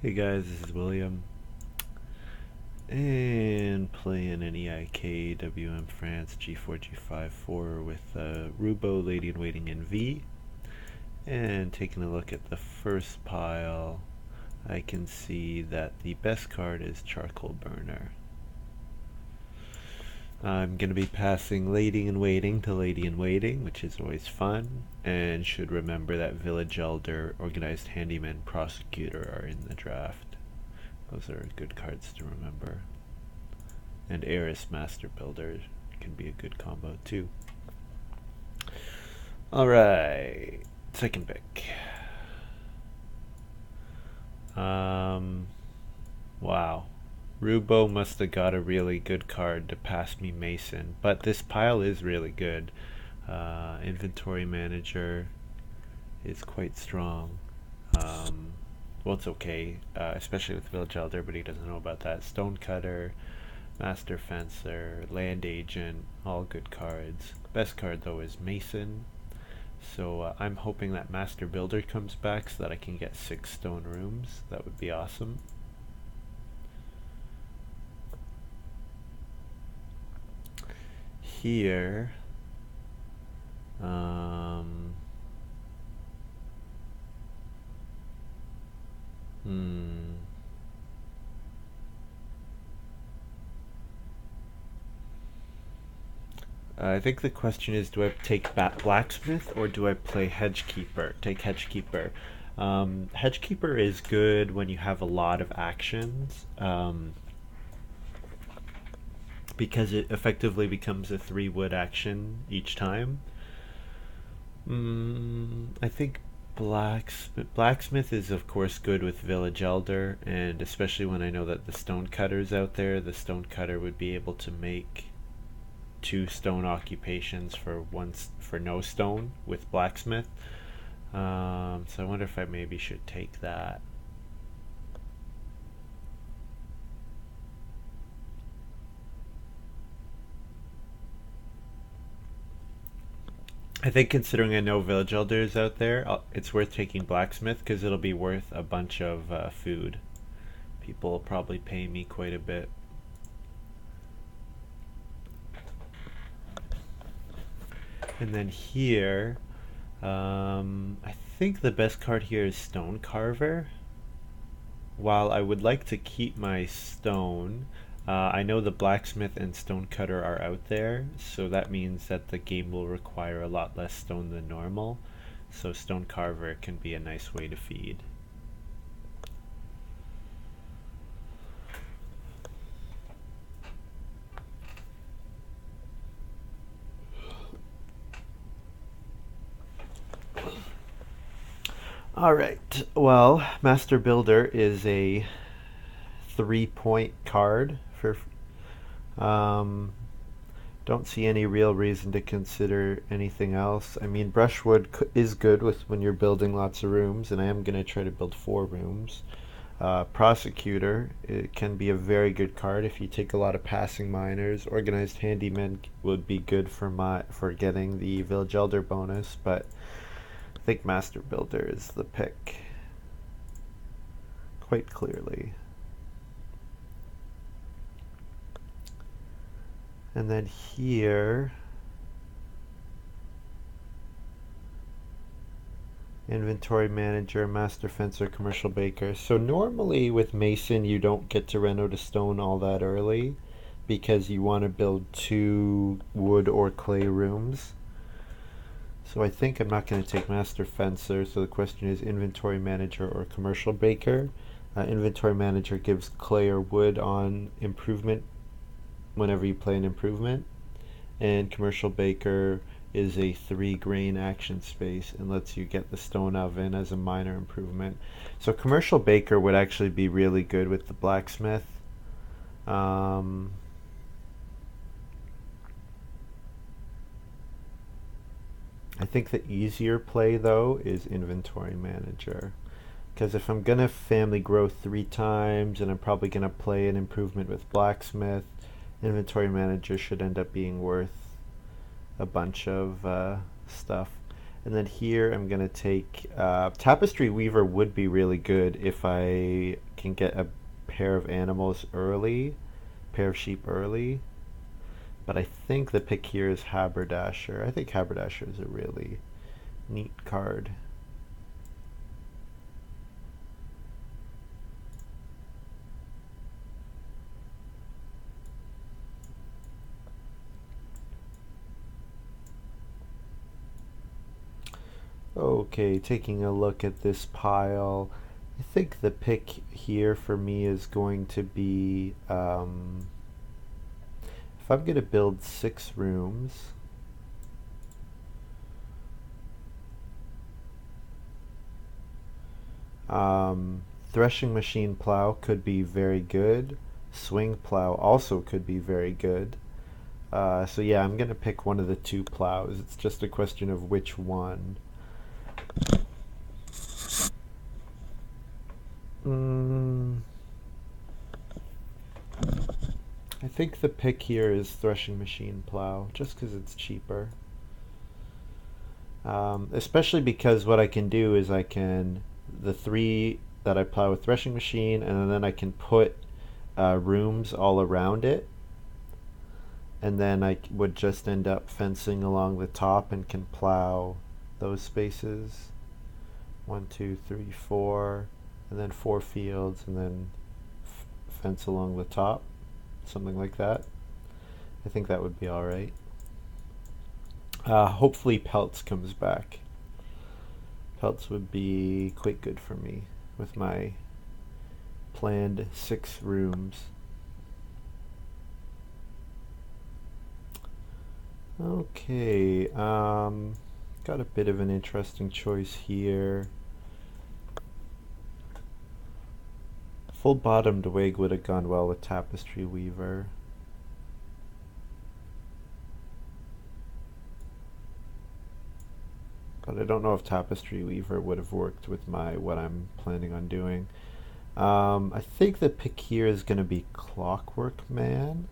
Hey guys, this is William, and playing an EIK WM France G4 G5 4 with Rubo Lady in Waiting in V, and taking a look at the first pile, I can see that the best card is Charcoal Burner. I'm going to be passing Lady in Waiting to Lady in Waiting, which is always fun, and should remember that Village Elder, Organized Handyman, Prosecutor are in the draft. Those are good cards to remember. And Eris Master Builder can be a good combo too. Alright, second pick. Wow. Rubo must have got a really good card to pass me Mason, but this pile is really good. Inventory Manager is quite strong. Well, it's okay, especially with Village Elder, but he doesn't know about that. Stonecutter, Master Fencer, Land Agent, all good cards. Best card though is Mason. So I'm hoping that Master Builder comes back so that I can get 6 stone rooms. That would be awesome. Here, I think the question is, do I take Blacksmith or do I play Hedgekeeper? Take Hedgekeeper. Hedgekeeper is good when you have a lot of actions, because it effectively becomes a 3 wood action each time. I think Blacksmith is of course good with Village Elder, and especially when I know that the Stonecutter's out there, the Stonecutter would be able to make 2 stone occupations for no stone with Blacksmith. So I wonder if I maybe should take that. I think considering I know Village Elder is out there, it's worth taking Blacksmith because it'll be worth a bunch of food. People will probably pay me quite a bit. And then here, I think the best card here is Stone Carver. While I would like to keep my stone, I know the Blacksmith and Stonecutter are out there, so that means that the game will require a lot less stone than normal. So Stone Carver can be a nice way to feed. Alright, well, Master Builder is a 3-point card for. Um, don't see any real reason to consider anything else. I mean, Brushwood is good with when you're building lots of rooms, and I am going to try to build 4 rooms. Prosecutor, it can be a very good card if you take a lot of passing miners. Organized Handyman would be good for getting the Village Elder bonus, but I think Master Builder is the pick, quite clearly. And then here, Inventory Manager, Master Fencer, Commercial Baker. So normally with Mason you don't get to reno to stone all that early because you want to build 2 wood or clay rooms. So I think I'm not going to take Master Fencer, so the question is Inventory Manager or Commercial Baker. Inventory Manager gives clay or wood on improvement whenever you play an improvement, and Commercial Baker is a 3 grain action space and lets you get the stone oven as a minor improvement. So Commercial Baker would actually be really good with the Blacksmith. I think the easier play though is Inventory Manager, because if I'm gonna family grow 3 times and I'm probably gonna play an improvement with Blacksmith, Inventory Manager should end up being worth a bunch of stuff. And then here I'm gonna take Tapestry Weaver would be really good if I can get a pair of animals early, pair of sheep early. But I think the pick here is Haberdasher. I think Haberdasher is a really neat card. Okay, taking a look at this pile, I think the pick here for me is going to be, if I'm going to build 6 rooms, threshing machine plow could be very good. Swing plow also could be very good. So yeah, I'm going to pick one of the 2 plows. It's just a question of which one. I think the pick here is threshing machine plow, just because it's cheaper. Especially because what I can do is the 3 that I plow with threshing machine, and then I can put rooms all around it, and then I would just end up fencing along the top and can plow those spaces. 1, 2, 3, 4, and then 4 fields, and then fence along the top, something like that. I think that would be all right. Hopefully Pelts comes back. Pelts would be quite good for me with my planned 6 rooms. Okay, got a bit of an interesting choice here. Full bottomed wig would have gone well with Tapestry Weaver. But I don't know if Tapestry Weaver would have worked with what I'm planning on doing. I think the pick here is going to be Clockwork Man,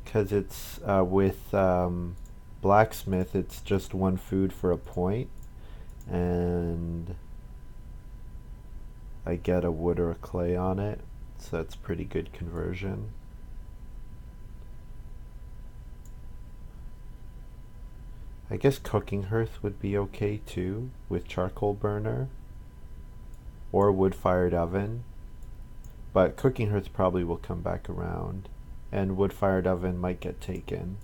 because it's with Blacksmith, it's just 1 food for a point, and I get a wood or a clay on it, so that's pretty good conversion. I guess Cooking Hearth would be okay too, with Charcoal Burner or Wood-fired Oven, but Cooking Hearth probably will come back around, and Wood-fired Oven might get taken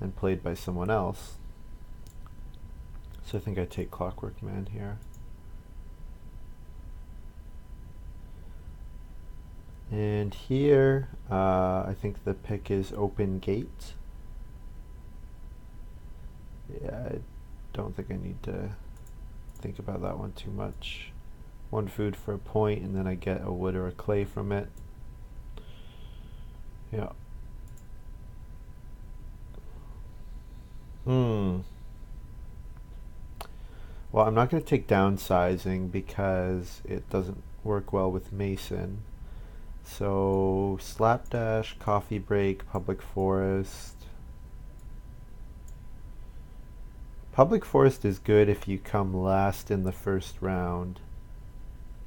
and played by someone else. So I think I take Clockwork Man here. And here, I think the pick is Open Gate. Yeah, I don't think I need to think about that one too much. 1 food for a point, and then I get a wood or a clay from it. Yeah. Well, I'm not going to take downsizing because it doesn't work well with Mason. So, Slapdash, Coffee Break, Public Forest. Public Forest is good if you come last in the first round.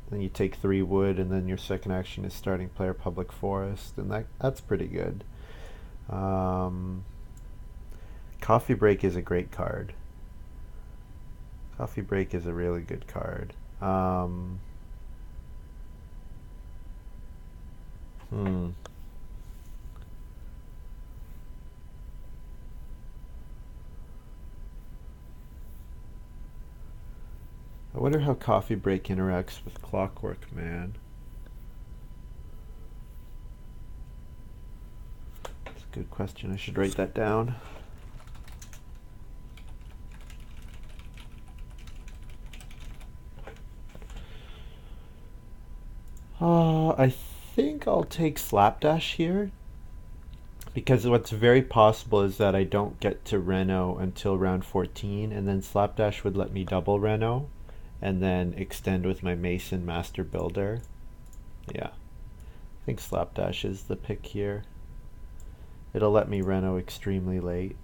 Then you take 3 wood, and then your second action is starting player Public Forest, and that's pretty good. Coffee Break is a great card. Coffee Break is a really good card. I wonder how Coffee Break interacts with Clockwork Man. That's a good question. I should write that down. I think I'll take Slapdash here, because what's very possible is that I don't get to Reno until round 14, and then Slapdash would let me double Reno and then extend with my Mason Master Builder. Yeah, I think Slapdash is the pick here. It'll let me Reno extremely late.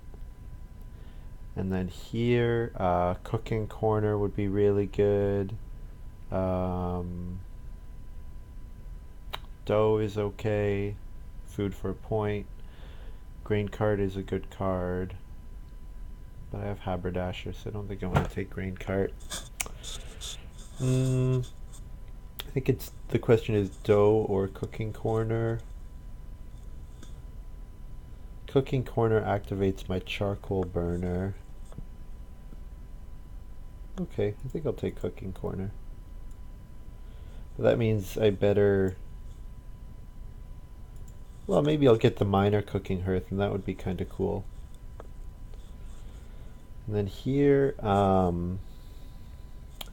And then here, Cooking Corner would be really good. Dough is okay. Food for a point. Grain cart is a good card. But I have Haberdasher, so I don't think I want to take grain cart. I think it's the question is dough or cooking corner. Cooking corner activates my charcoal burner. Okay, I think I'll take cooking corner. But that means I better. Well, maybe I'll get the minor cooking hearth, and that would be kind of cool. And then here, I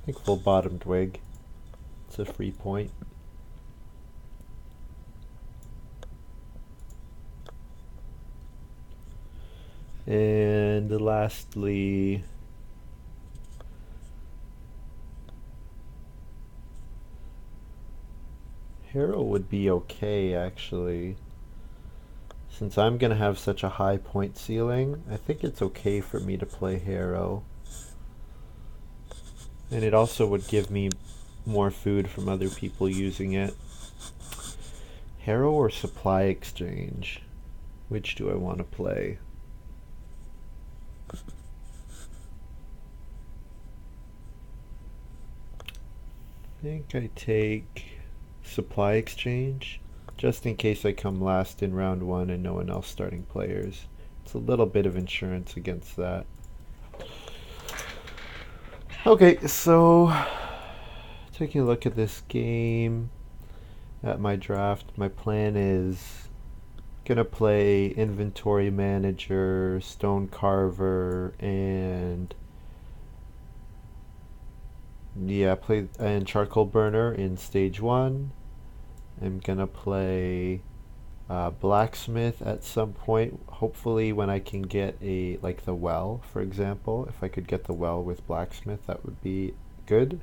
think full bottomed wig. It's a free point. And lastly, Harrow would be okay actually. Since I'm going to have such a high point ceiling, I think it's okay for me to play Harrow. And it also would give me more food from other people using it. Harrow or Supply Exchange? Which do I want to play? I think I take Supply Exchange, just in case I come last in round one and no one else starting players. It's a little bit of insurance against that. Okay, so taking a look at this game, at my draft, my plan is gonna play Inventory Manager, Stone Carver, and play and Charcoal Burner in stage one. I'm gonna play Blacksmith at some point. Hopefully, when I can get like the well, for example, if I could get the well with Blacksmith, that would be good.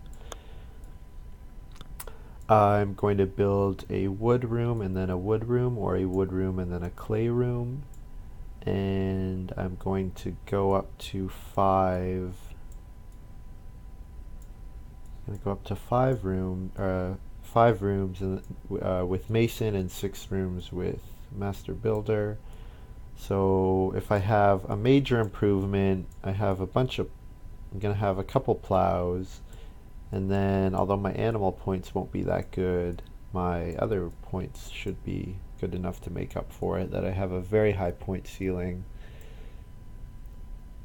I'm going to build a wood room and then a wood room, or a wood room and then a clay room. And I'm going to go up to 5. I'm going to go up to 5 rooms and, with Mason, and 6 rooms with Master Builder. So if I have a major improvement, I'm going to have a couple plows. And then, although my animal points won't be that good, my other points should be good enough to make up for it, that I have a very high point ceiling.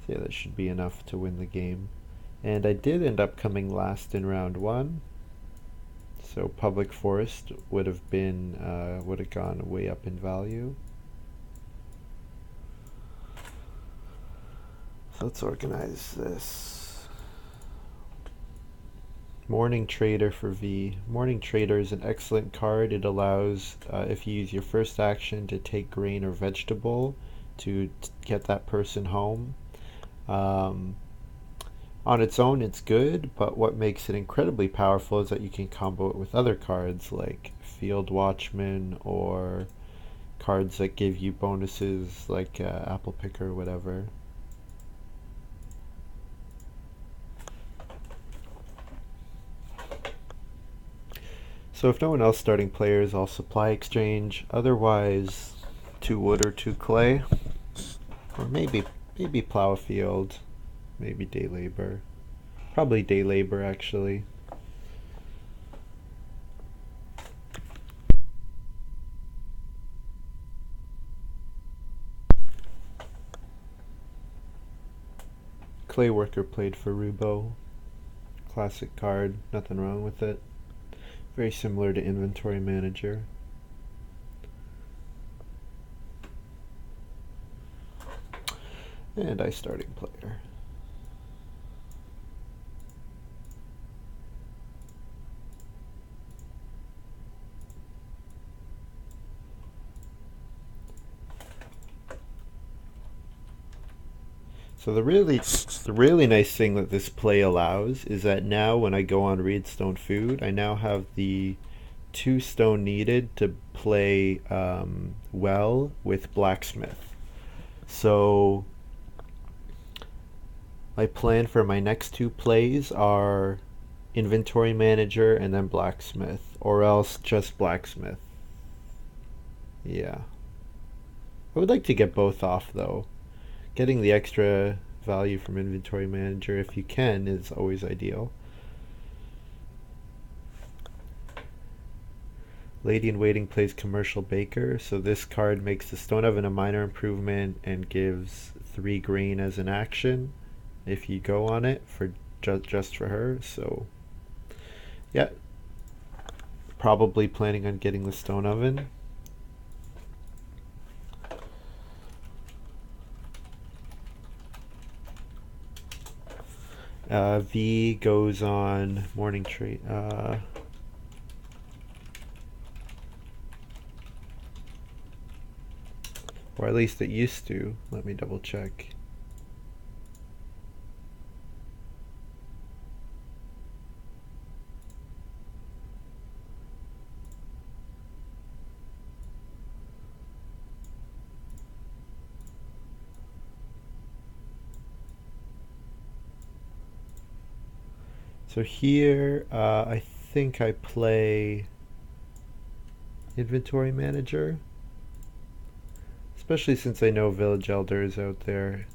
So yeah, that should be enough to win the game. And I did end up coming last in round one. So Public Forest would have gone way up in value. So let's organize this. Morning Trader for V. Morning Trader is an excellent card. It allows, if you use your first action to take grain or vegetable, to get that person home. On its own, it's good, but what makes it incredibly powerful is that you can combo it with other cards like Field Watchman, or cards that give you bonuses like Apple Picker or whatever. So if no one else starting players, I'll Supply Exchange. Otherwise, 2 wood or 2 clay, or maybe plow a field, maybe day labor. Probably day labor actually. Clay Worker played for Rubo. Classic card, nothing wrong with it. Very similar to Inventory Manager. And I starting player. So the really nice thing that this play allows is that now when I go on Reedstone Food, I now have the 2 stone needed to play well with Blacksmith. So my plan for my next 2 plays are inventory manager, and then blacksmith, or else just blacksmith. Yeah. I would like to get both off though. Getting the extra value from inventory manager, if you can, is always ideal. Lady in Waiting plays Commercial Baker, so this card makes the stone oven a minor improvement and gives 3 green as an action if you go on it for just for her. So yeah, probably planning on getting the stone oven. V goes on morning trade. Or at least it used to. Let me double check. So here, I think I play inventory manager, especially since I know village elder is out there.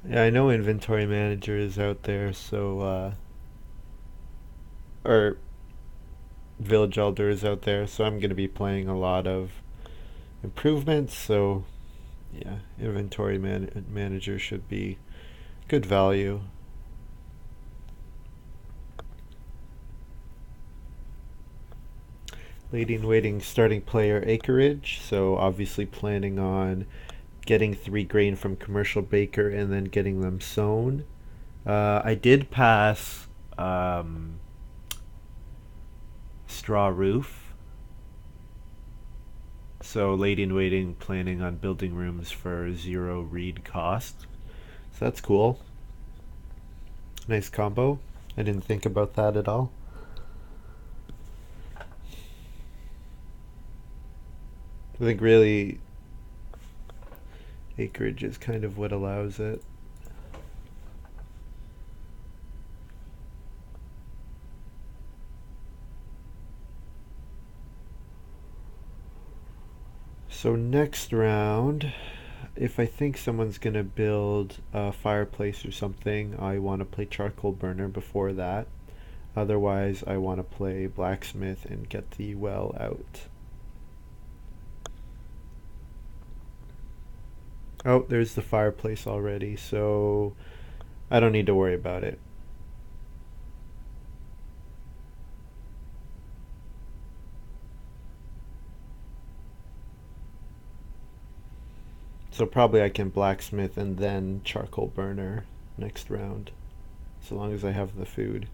Yeah, I know inventory manager is out there, so or village elder is out there, so I'm going to be playing a lot of improvements. So yeah, inventory manager should be good value. Lady in Waiting starting player acreage, so obviously planning on getting 3 grain from Commercial Baker and then getting them sown. I did pass straw roof, so Lady in Waiting planning on building rooms for 0 reed cost. So that's cool. Nice combo. I didn't think about that at all. I think really acreage is kind of what allows it. So next round, if I think someone's gonna build a fireplace or something, I want to play charcoal burner before that. Otherwise, I want to play blacksmith and get the well out. Oh, there's the fireplace already, so I don't need to worry about it. So probably I can blacksmith and then charcoal burner next round, so long as I have the food.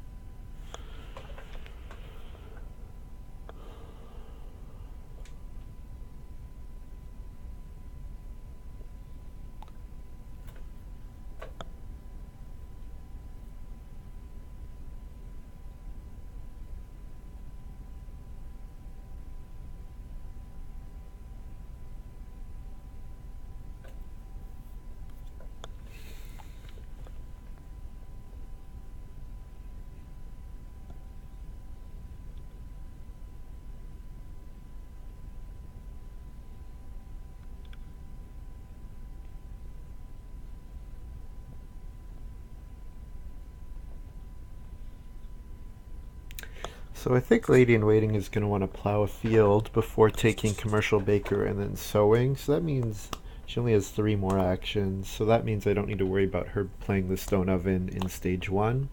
So I think Lady in Waiting is going to want to plow a field before taking Commercial Baker and then sowing. So that means she only has 3 more actions. So that means I don't need to worry about her playing the stone oven in stage 1.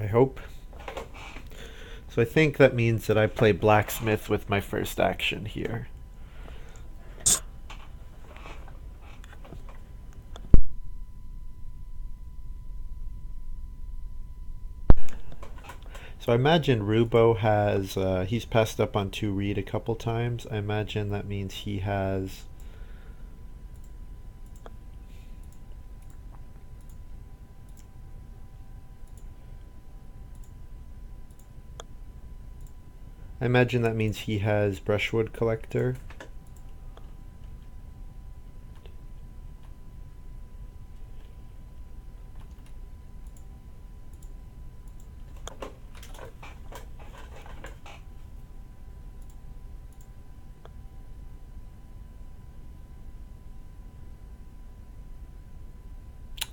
I hope. So I think that means that I play blacksmith with my first action here. So I imagine Rubo has, he's passed up on 2 reed a couple times. I imagine that means he has I imagine that means he has brushwood collector.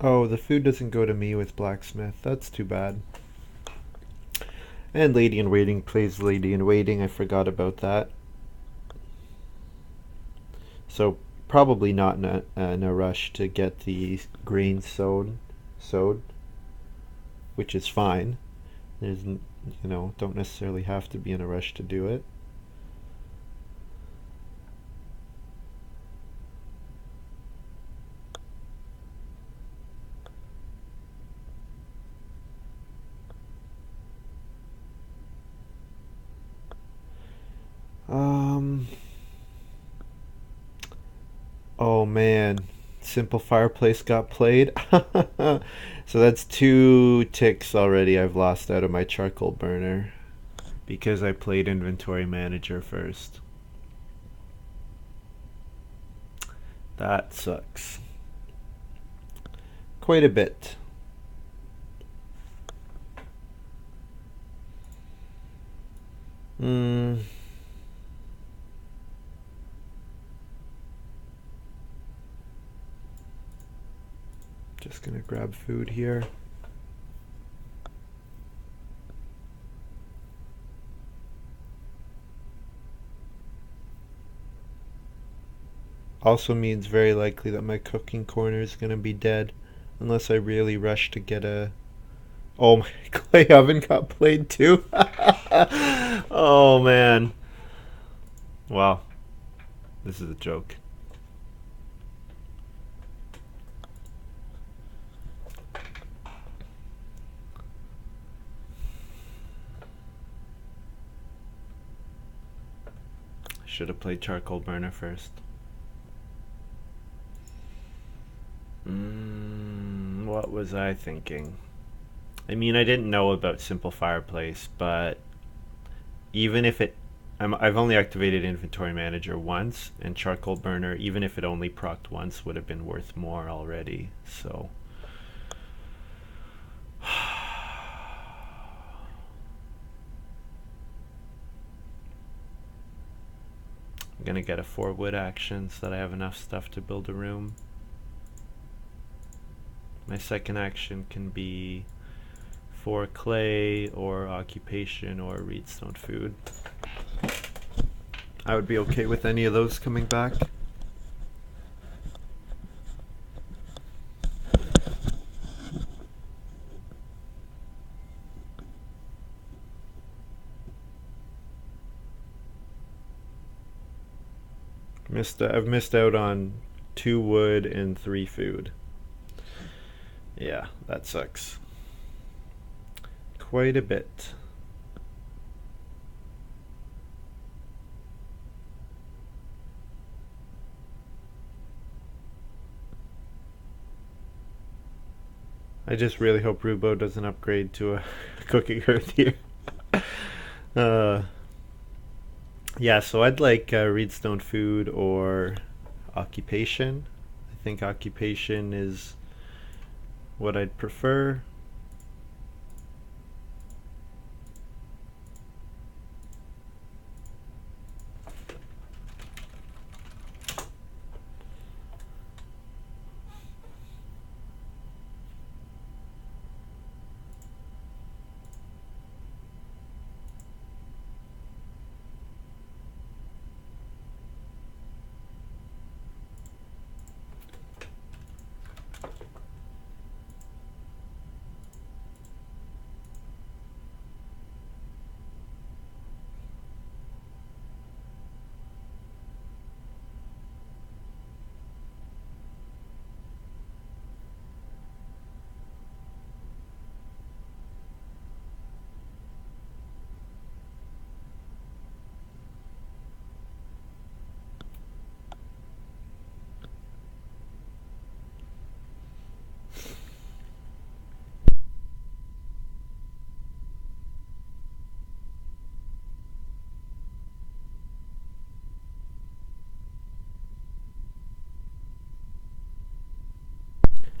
Oh, the food doesn't go to me with blacksmith. That's too bad. And lady in waiting plays lady in waiting. I forgot about that. So probably not in a rush to get the grain sowed, which is fine. There's, don't necessarily have to be in a rush to do it. Um, oh man, Simple Fireplace got played. So that's 2 ticks already I've lost out of my charcoal burner because I played Inventory Manager first. That sucks. Quite a bit. Hmm. Just gonna grab food here. Also means very likely that my cooking corner is gonna be dead unless I really rush to get a. Oh, my clay oven got played too. Oh man. Wow. This is a joke. I should have played charcoal burner first. What was I thinking? I mean, I didn't know about Simple Fireplace, but even if I've only activated Inventory Manager once, and Charcoal Burner, even if it only procced once, would have been worth more already. So, I'm gonna get a 4 wood action so that I have enough stuff to build a room. My second action can be 4 clay or occupation or reedstone food. I would be okay with any of those coming back. I've missed out on 2 wood and 3 food. Yeah, that sucks. Quite a bit. I just really hope Rubo doesn't upgrade to a cooking earth here. uh, yeah, so I'd like reedstone food or occupation. I think occupation is what I'd prefer.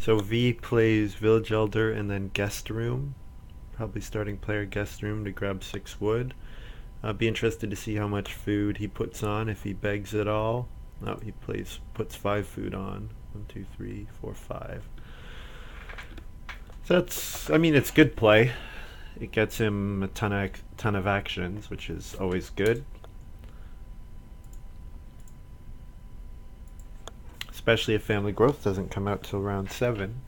So V plays Village Elder and then Guest Room. Probably starting player Guest Room to grab 6 wood. I'll be interested to see how much food he puts on, if he begs at all. No, he puts 5 food on. 1, 2, 3, 4, 5. So it's good play. It gets him a ton of actions, which is always good. Especially if Family Growth doesn't come out till round 7.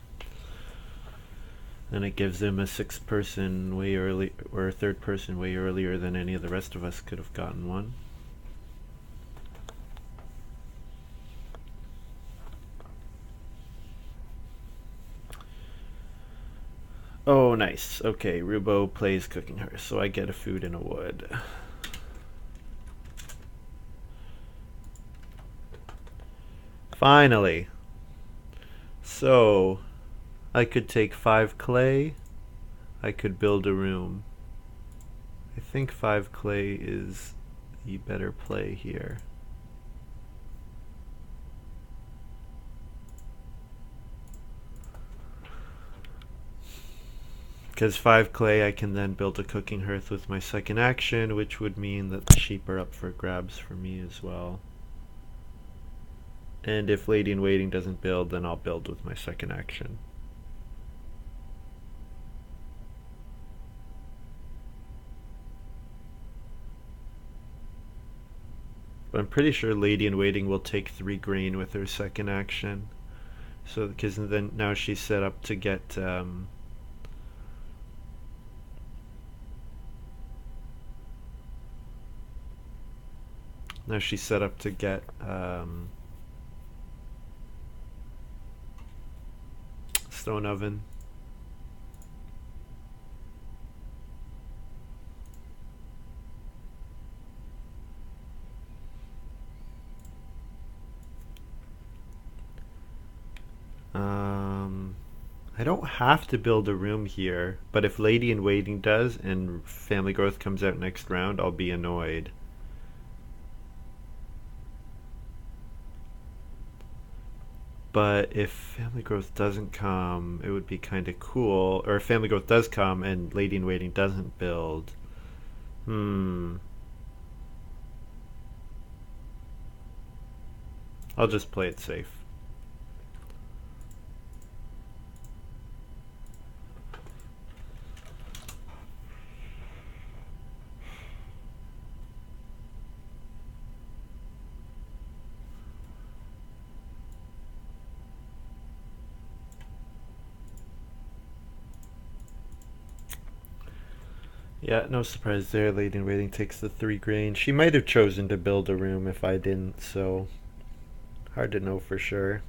And it gives him a 6th person way early, or a 3rd person way earlier than any of the rest of us could have gotten one. Oh, nice. Okay, Rubo plays Cooking Her, so I get a food and a wood. Finally. So, I could take 5 clay. I could build a room. I think 5 clay is the better play here. Because 5 clay, I can then build a cooking hearth with my second action, which would mean that the sheep are up for grabs for me as well. And if Lady in Waiting doesn't build, then I'll build with my second action. But I'm pretty sure Lady in Waiting will take 3 grain with her second action. So, because then now she's set up to get now she's set up to get stone oven. I don't have to build a room here, but if Lady in Waiting does and Family Growth comes out next round, I'll be annoyed. But if Family Growth doesn't come, it would be kind of cool. Or if Family Growth does come and Lady in Waiting doesn't build. I'll just play it safe. Yeah, no surprise there. Lady in Waiting takes the 3 grain. She might have chosen to build a room if I didn't, so hard to know for sure.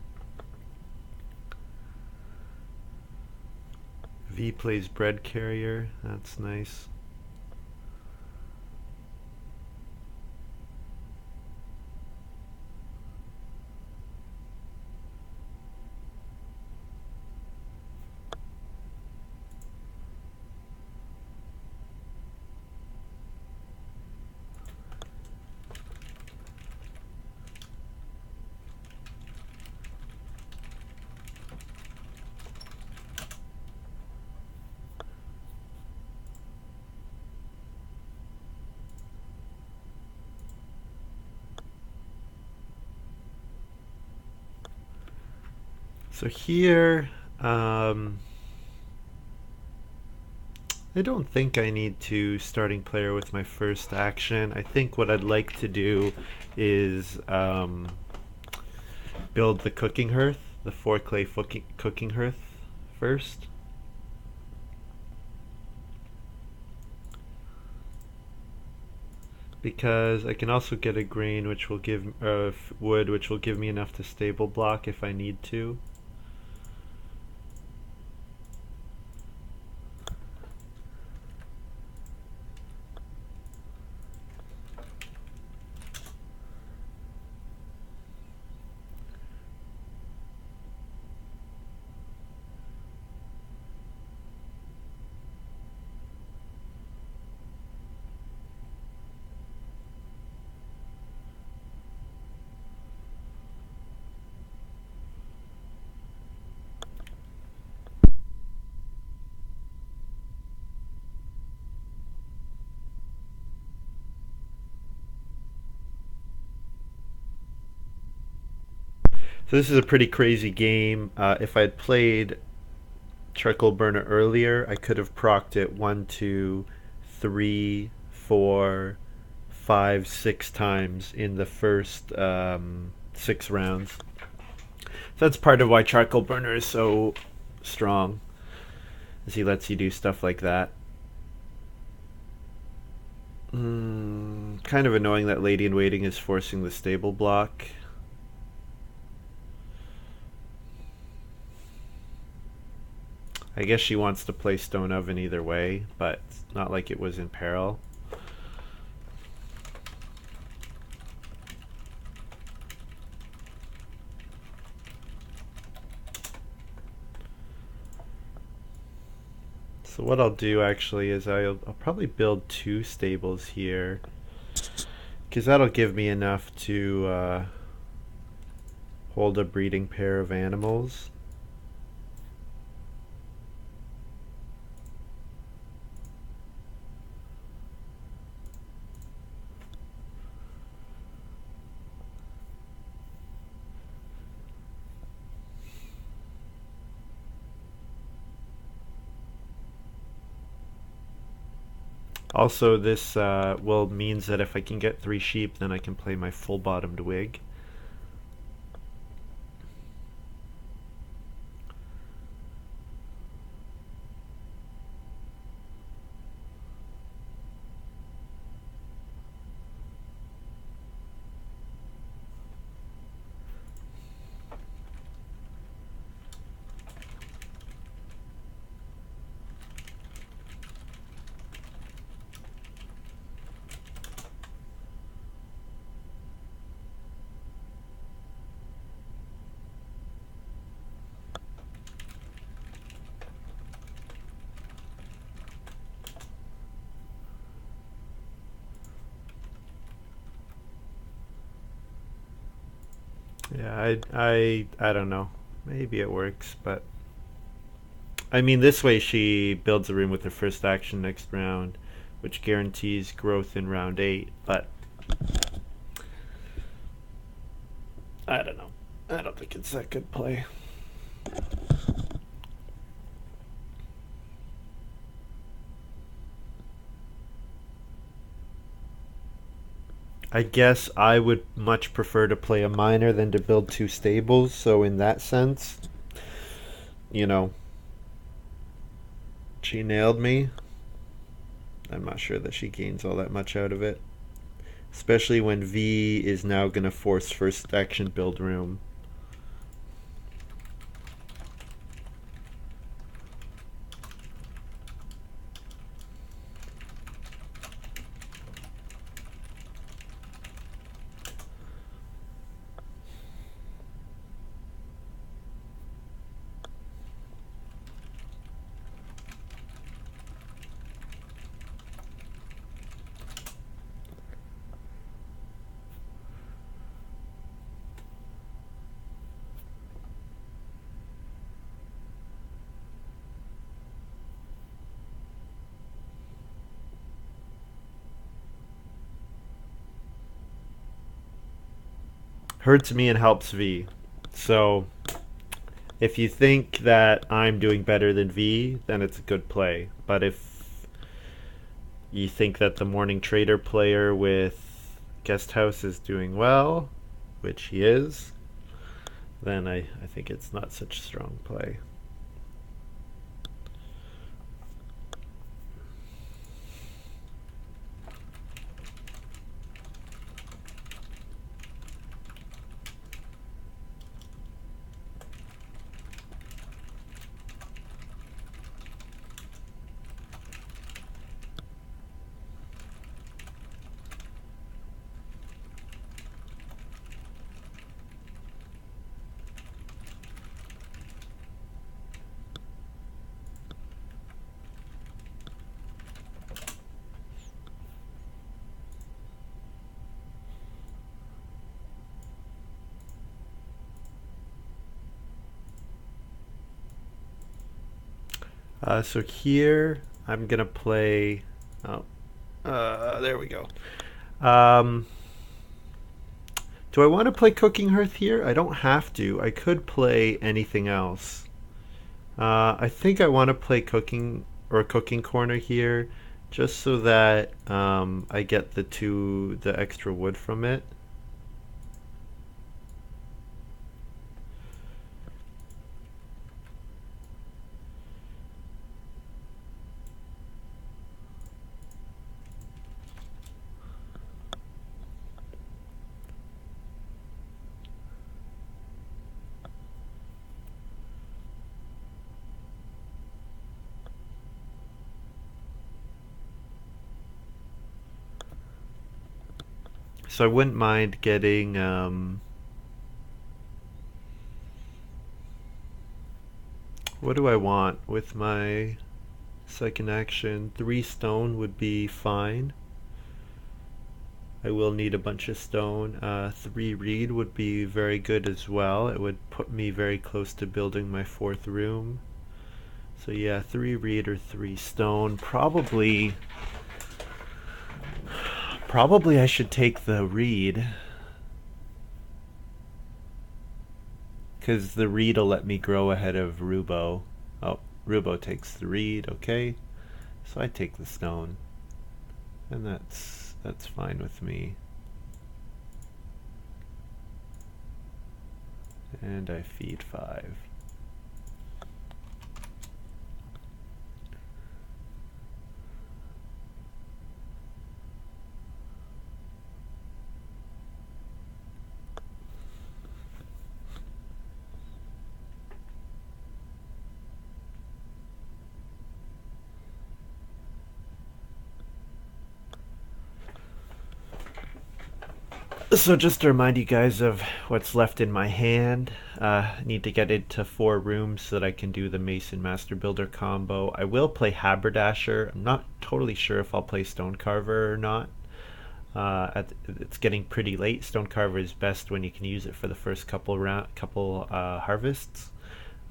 V plays Bread Carrier. That's nice. So here, I don't think I need to starting player with my first action. I think what I'd like to do is build the cooking hearth, the 4 clay cooking hearth first. Because I can also get a grain which will give wood which will give me enough to stable block if I need to. So this is a pretty crazy game. If I had played Charcoal Burner earlier, I could have procced it one, two, three, four, five, 6 times in the first 6 rounds. So that's part of why Charcoal Burner is so strong, is he lets you do stuff like that. Kind of annoying that Lady in Waiting is forcing the stable block. I guess she wants to play Stone Oven either way, but it's not like it was in peril. So what I'll do actually is I'll probably build 2 stables here, because that'll give me enough to hold a breeding pair of animals. Also, this will means that if I can get 3 sheep, then I can play my full-bottomed wig. Yeah, I don't know. Maybe it works, but I mean, this way she builds a room with her first action next round, which guarantees growth in round 8, but I don't know. I don't think it's that good play. I guess I would much prefer to play a miner than to build 2 stables, so in that sense, you know, she nailed me. I'm not sure that she gains all that much out of it. Especially when V is now going to force first action build room. Hurts me and helps V. So if you think that I'm doing better than V, then it's a good play. But if you think that the Morning Trader player with Guest House is doing well, which he is, then I think it's not such a strong play. So here I'm gonna play. Oh, there we go. Um, Do I want to play Cooking Hearth here? I don't have to. I could play anything else. I think I want to play Cooking Corner here, just so that I get the extra wood from it. So I wouldn't mind getting what do I want with my second action? 3 stone would be fine. I will need a bunch of stone. 3 reed would be very good as well. It would put me very close to building my 4th room. So yeah, 3 reed or 3 stone. Probably I should take the reed, because the reed will let me grow ahead of Rubo. Oh, Rubo takes the reed, okay. So I take the stone. And that's fine with me. And I feed 5. So just to remind you guys of what's left in my hand, I need to get into 4 rooms so that I can do the Mason Master Builder combo. I will play Haberdasher. I'm not totally sure if I'll play Stonecarver or not. It's getting pretty late. Stonecarver is best when you can use it for the first couple harvests.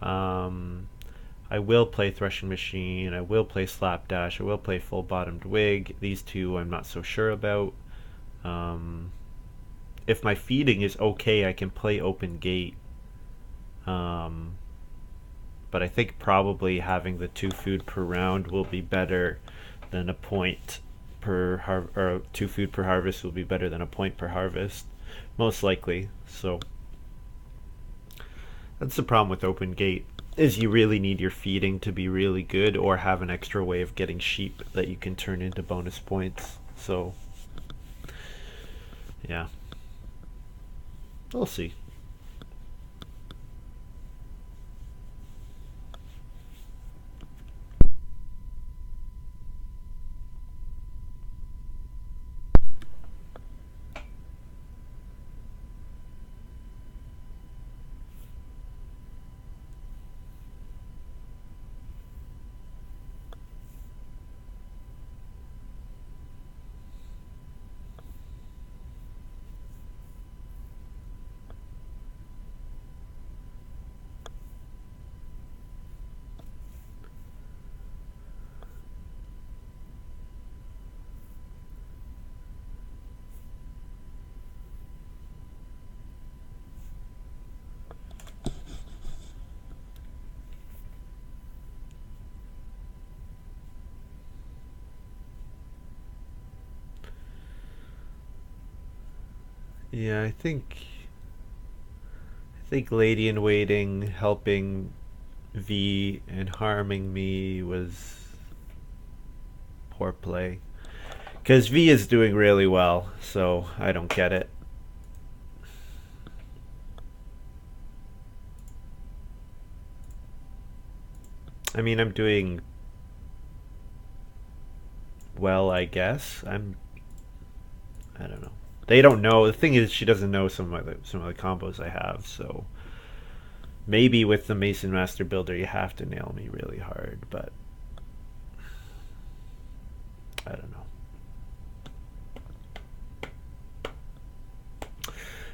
I will play Threshing Machine. I will play Slapdash. I will play Full Bottomed Wig. These two I'm not so sure about. If my feeding is okay, I can play Open Gate. But I think probably having the 2 food per round will be better than a point or 2 food per harvest will be better than a point per harvest, most likely. So that's the problem with Open Gate, is you really need your feeding to be really good, or have an extra way of getting sheep that you can turn into bonus points. So yeah. We'll see. Yeah, I think Lady in Waiting helping V and harming me was poor play. Because V is doing really well, so I don't get it. I mean, I'm doing well, I guess. I don't know. They don't know. The thing is, she doesn't know some of the combos I have. So maybe with the Mason Master Builder, you have to nail me really hard. But I don't know.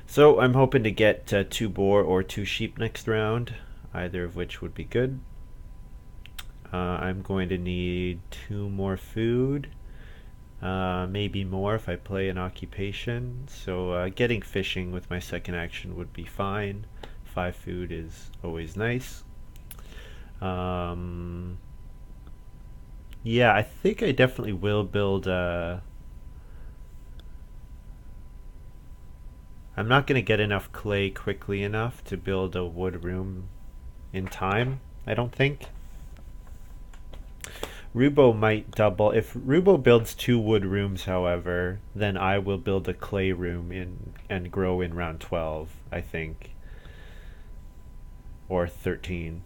So I'm hoping to get 2 boar or 2 sheep next round, either of which would be good. I'm going to need 2 more food. maybe more if I play an occupation. So getting fishing with my second action would be fine. 5 food is always nice. Um, yeah, I think I definitely will build I'm not going to get enough clay quickly enough to build a wood room in time, I don't think. Rubo might double. If Rubo builds 2 wood rooms, however, then I will build a clay room in and grow in round 12, I think. Or 13.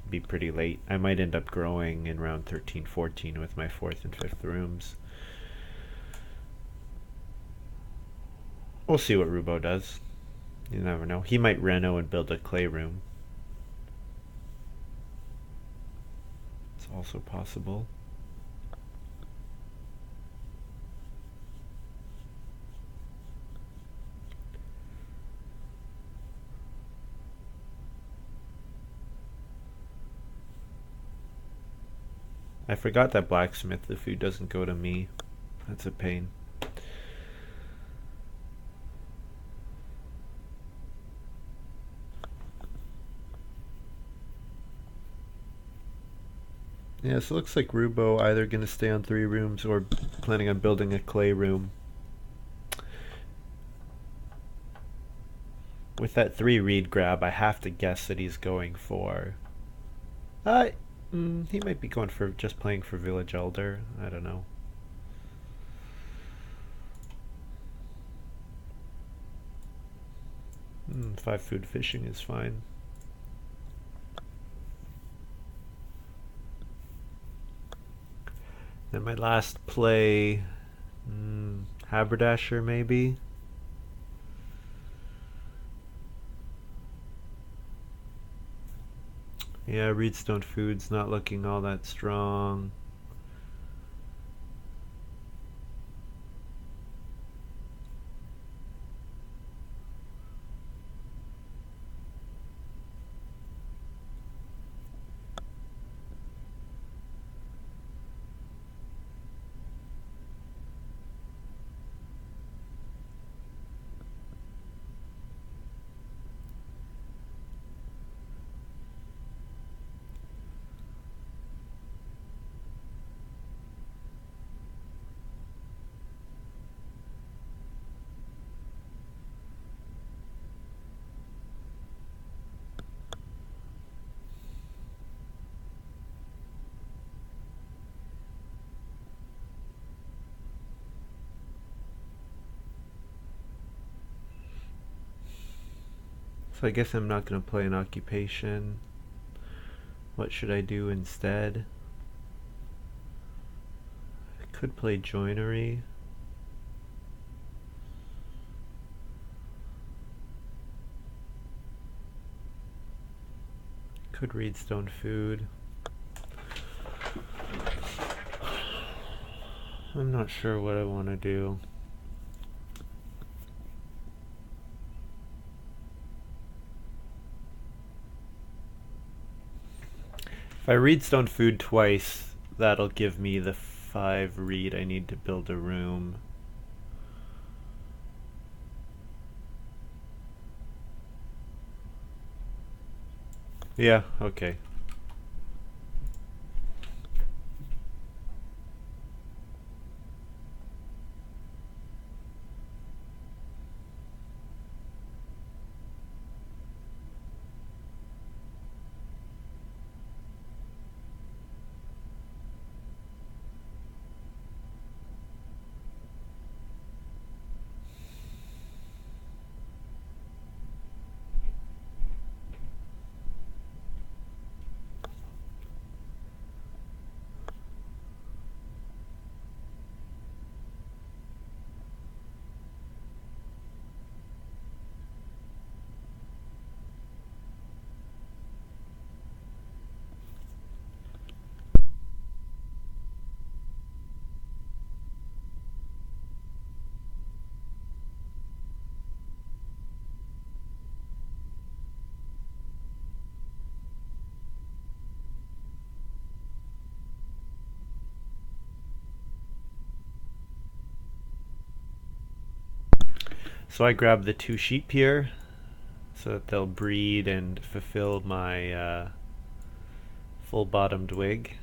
Be pretty late. I might end up growing in round 13, 14 with my 4th and 5th rooms. We'll see what Rubo does. You never know. He might reno and build a clay room. It's also possible. I forgot that blacksmith, the food doesn't go to me. That's a pain. Yeah, so it looks like Rubo either going to stay on 3 rooms or planning on building a clay room. With that 3 reed grab, I have to guess that he's going for... he might be going for just playing for Village Elder. I don't know. Five food fishing is fine. Then my last play, Haberdasher maybe. Yeah, Reedstone Food's not looking all that strong. So I guess I'm not going to play an occupation. What should I do instead? I could play joinery. Could read stone food. I'm not sure what I want to do. If I read stone food twice, that'll give me the 5 read I need to build a room. Yeah, okay. So I grab the 2 sheep here so that they'll breed and fulfill my full-bottomed wig,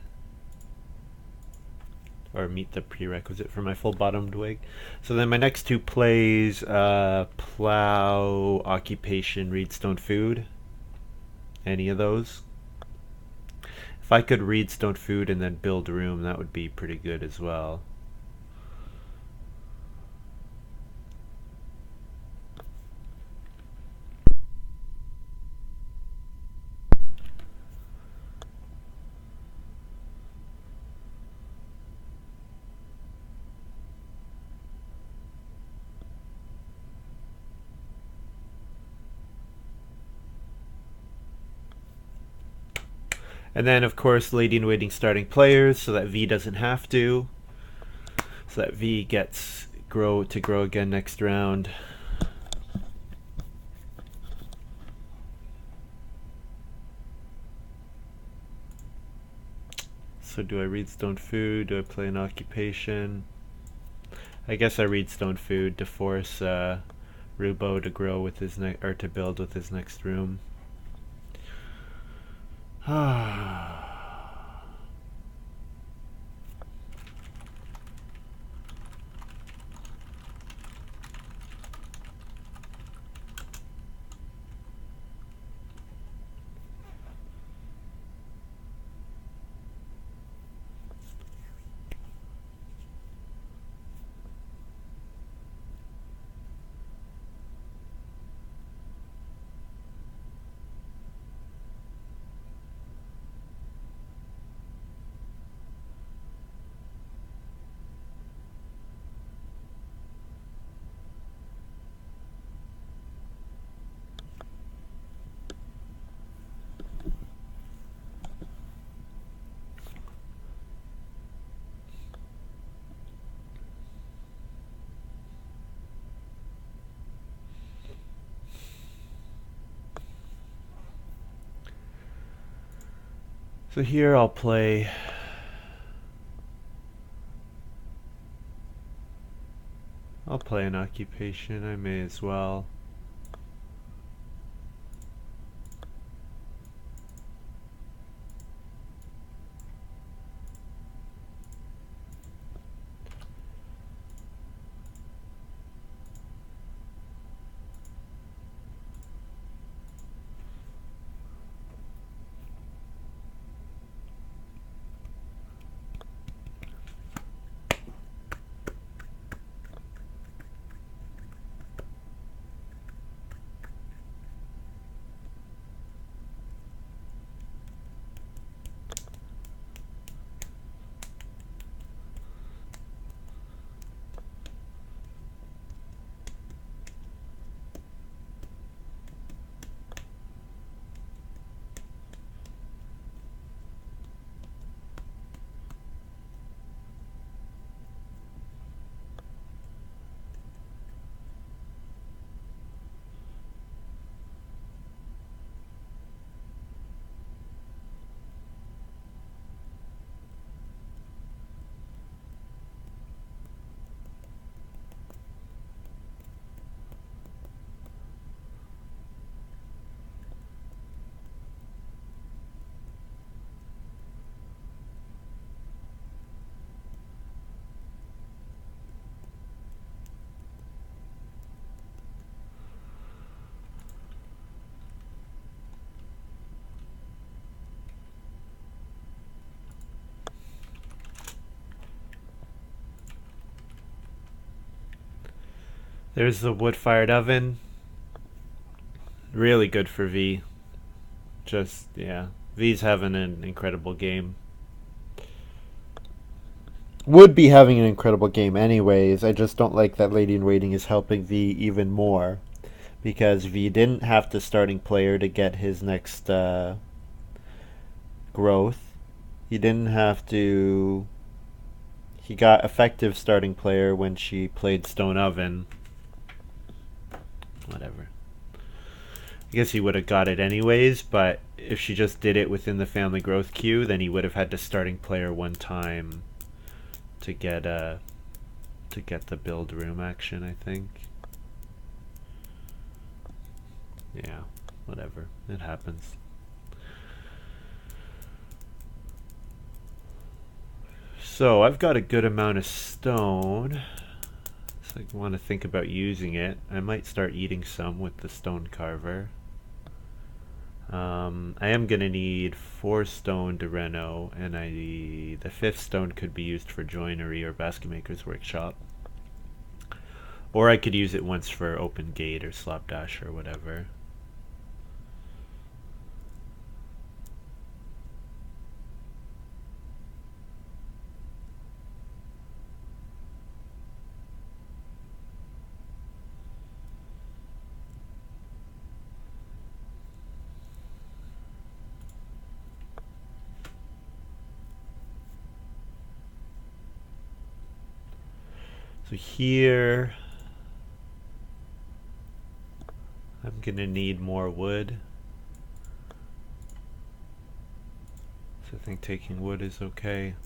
or meet the prerequisite for my full-bottomed wig. So then my next 2 plays, plow, occupation, reedstone, food. Any of those. If I could reedstone, food, and then build room, that would be pretty good as well. And then, of course, lady-in-waiting starting players, so that V doesn't have to. So that V gets grow again next round. So do I reedstone food? Do I play an occupation? I guess I reedstone food to force Rubo to grow with his or to build with his next room. So here I'll play an occupation. I may as well. There's the wood-fired oven. Really good for V. Just, yeah. V's having an incredible game. Would be having an incredible game anyways. I just don't like that lady-in-waiting is helping V even more. Because V didn't have the starting player to get his next growth. He didn't have to... He got effective starting player when she played Stone Oven. Whatever. I guess he would have got it anyways, but if she just did it within the family growth queue, then he would have had to starting player one time to get the build room action, I think. Yeah, whatever. It happens. So I've got a good amount of stone. So I want to think about using it. I might start eating some with the stone carver. I am gonna need 4 stone to reno, and the 5th stone could be used for joinery or basket maker's workshop. Or I could use it once for open gate or slapdash or whatever. So here, I'm gonna need more wood. So I think taking wood is okay.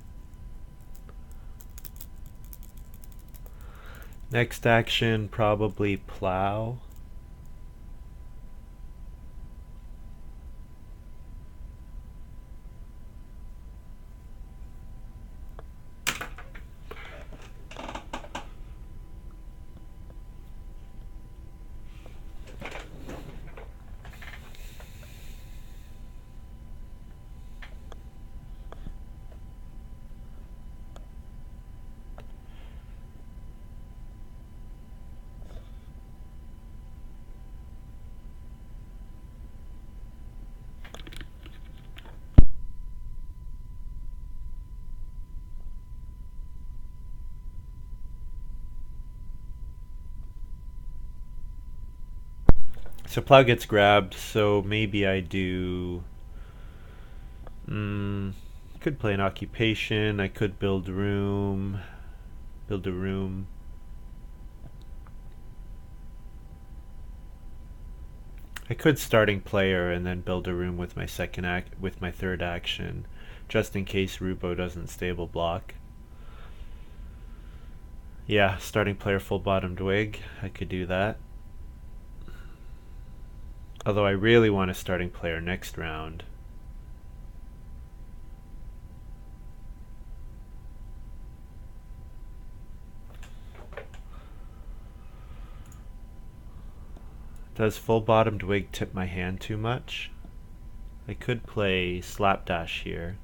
Next action, probably plow. So plow gets grabbed, so maybe I do... could play an occupation, I could build room. Build a room. I could starting player and then build a room with my with my third action, just in case Rubo doesn't stable block. Yeah, starting player full bottomed wig. I could do that. Although I really want a starting player next round. Does full bottomed wig tip my hand too much? I could play slapdash here.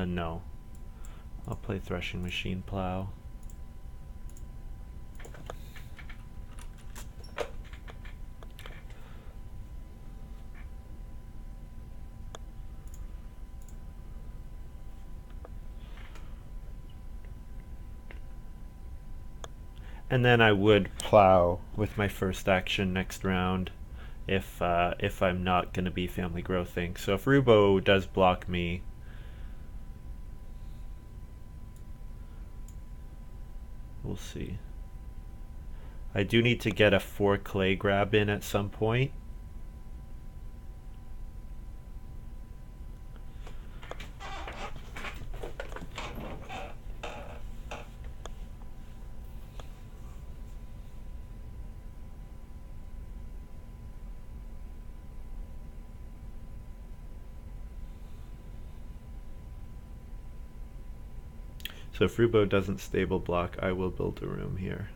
No. I'll play threshing machine plow. And then I would plow with my first action next round if I'm not going to be family growthing. So if Rubo does block me, we'll see. I do need to get a 4 clay grab in at some point. So if Rubo doesn't stable block, I will build a room here.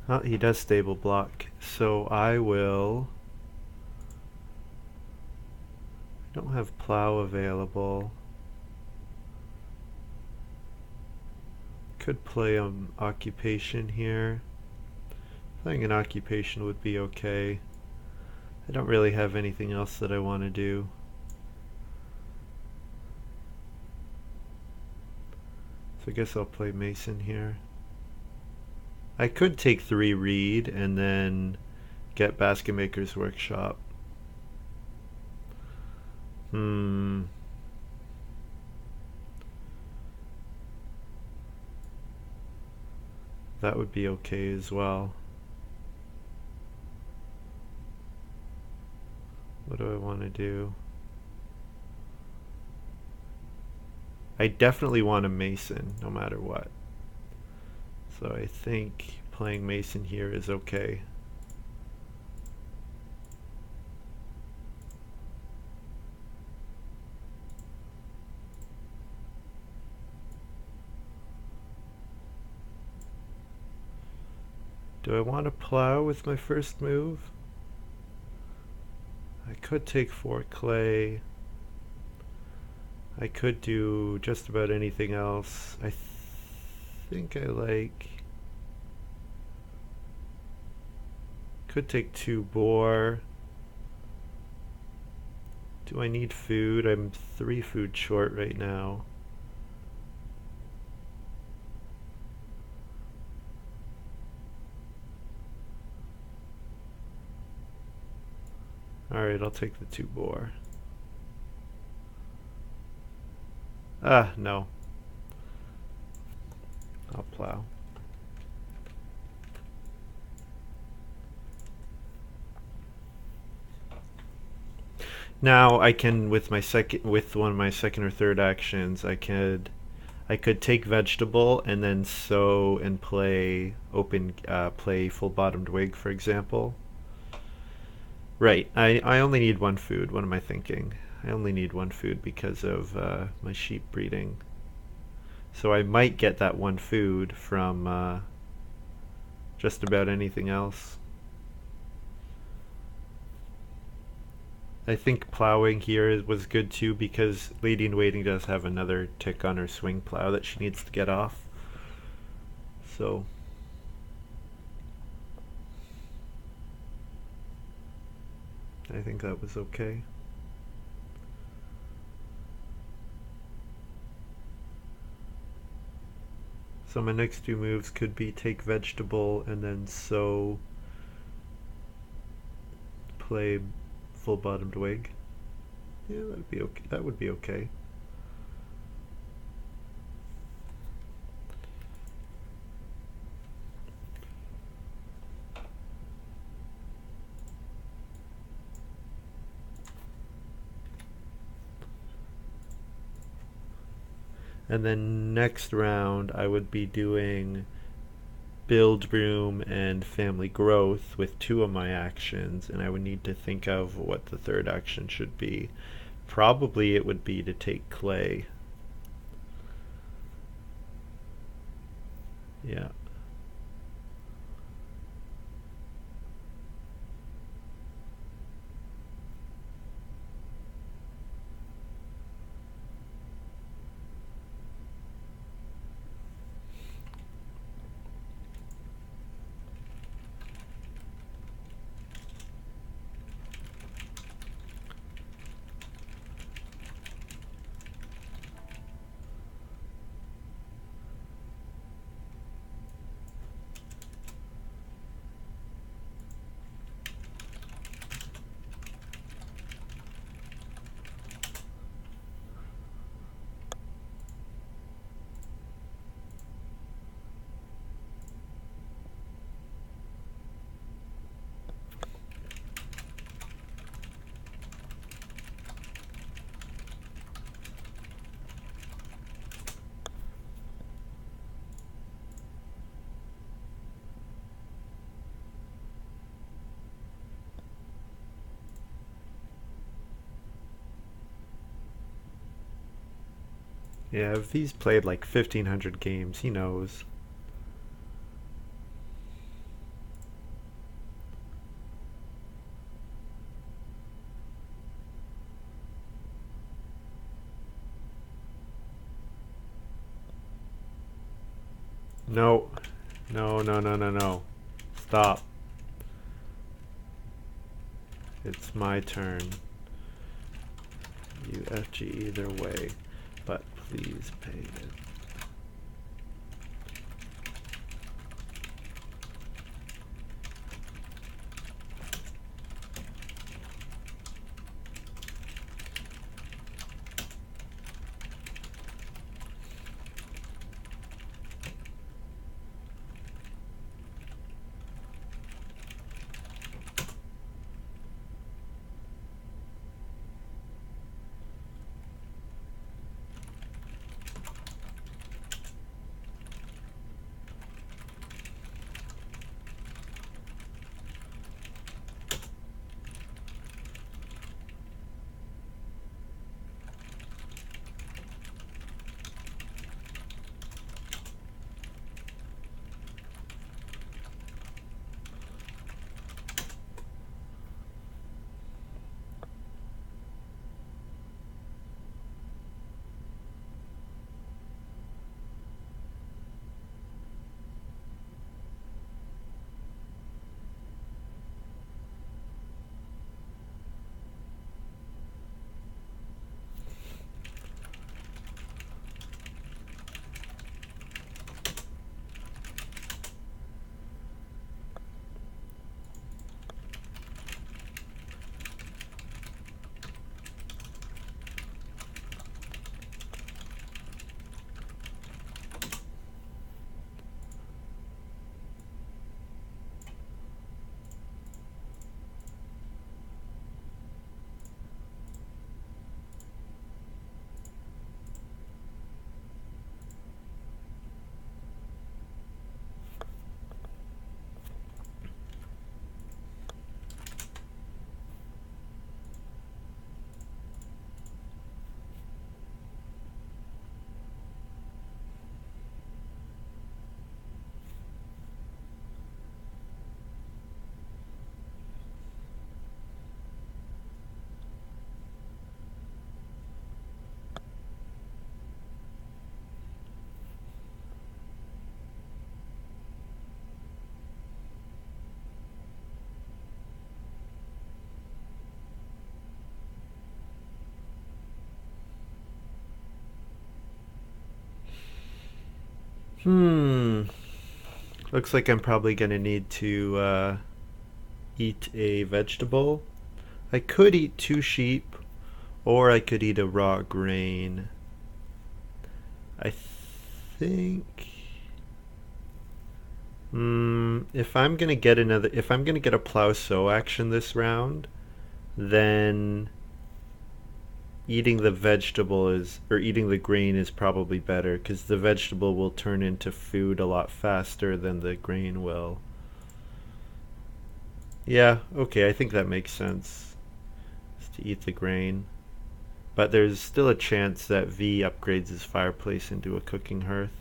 Oh, he does stable block, so I will... I don't have plow available. Could play occupation here. Playing an occupation would be okay. I don't really have anything else that I want to do. So I guess I'll play Mason here. I could take 3 reed and then get Basket Maker's Workshop. That would be okay as well. to do? I definitely want a mason no matter what. So I think playing mason here is okay. Do I want to plow with my first move? I could take 4 clay. I could do just about anything else. I think I like... Could take 2 boar. Do I need food? I'm 3 food short right now. Alright, I'll take the 2 boar. Ah, no. I'll plow. Now I can, with one of my second or third actions, I could take vegetable and then sow and play full bottomed wig, for example. Right. I only need 1 food. What am I thinking? I only need 1 food because of my sheep breeding. So I might get that 1 food from just about anything else. I think plowing here was good too because Lady in Waiting does have another tick on her swing plow that she needs to get off. So I think that was okay. So my next 2 moves could be take vegetable and then sow, play full bottomed wig. Yeah, that'd be okay. That would be okay. And then next round I would be doing build room and family growth with 2 of my actions, and I would need to think of what the third action should be. Probably it would be to take clay. Yeah. Yeah, if he's played like 1,500 games, he knows. No. No, no, no, no, no. Stop. It's my turn. You FG either way, but please pay it. Hmm. Looks like I'm probably gonna need to eat a vegetable. I could eat two sheep, or I could eat a raw grain. I think. If I'm gonna get a plow sow action this round, then eating the vegetable is, or eating the grain is probably better, because the vegetable will turn into food a lot faster than the grain will. Yeah, okay, I think that makes sense. Is to eat the grain. But there's still a chance that V upgrades his fireplace into a cooking hearth.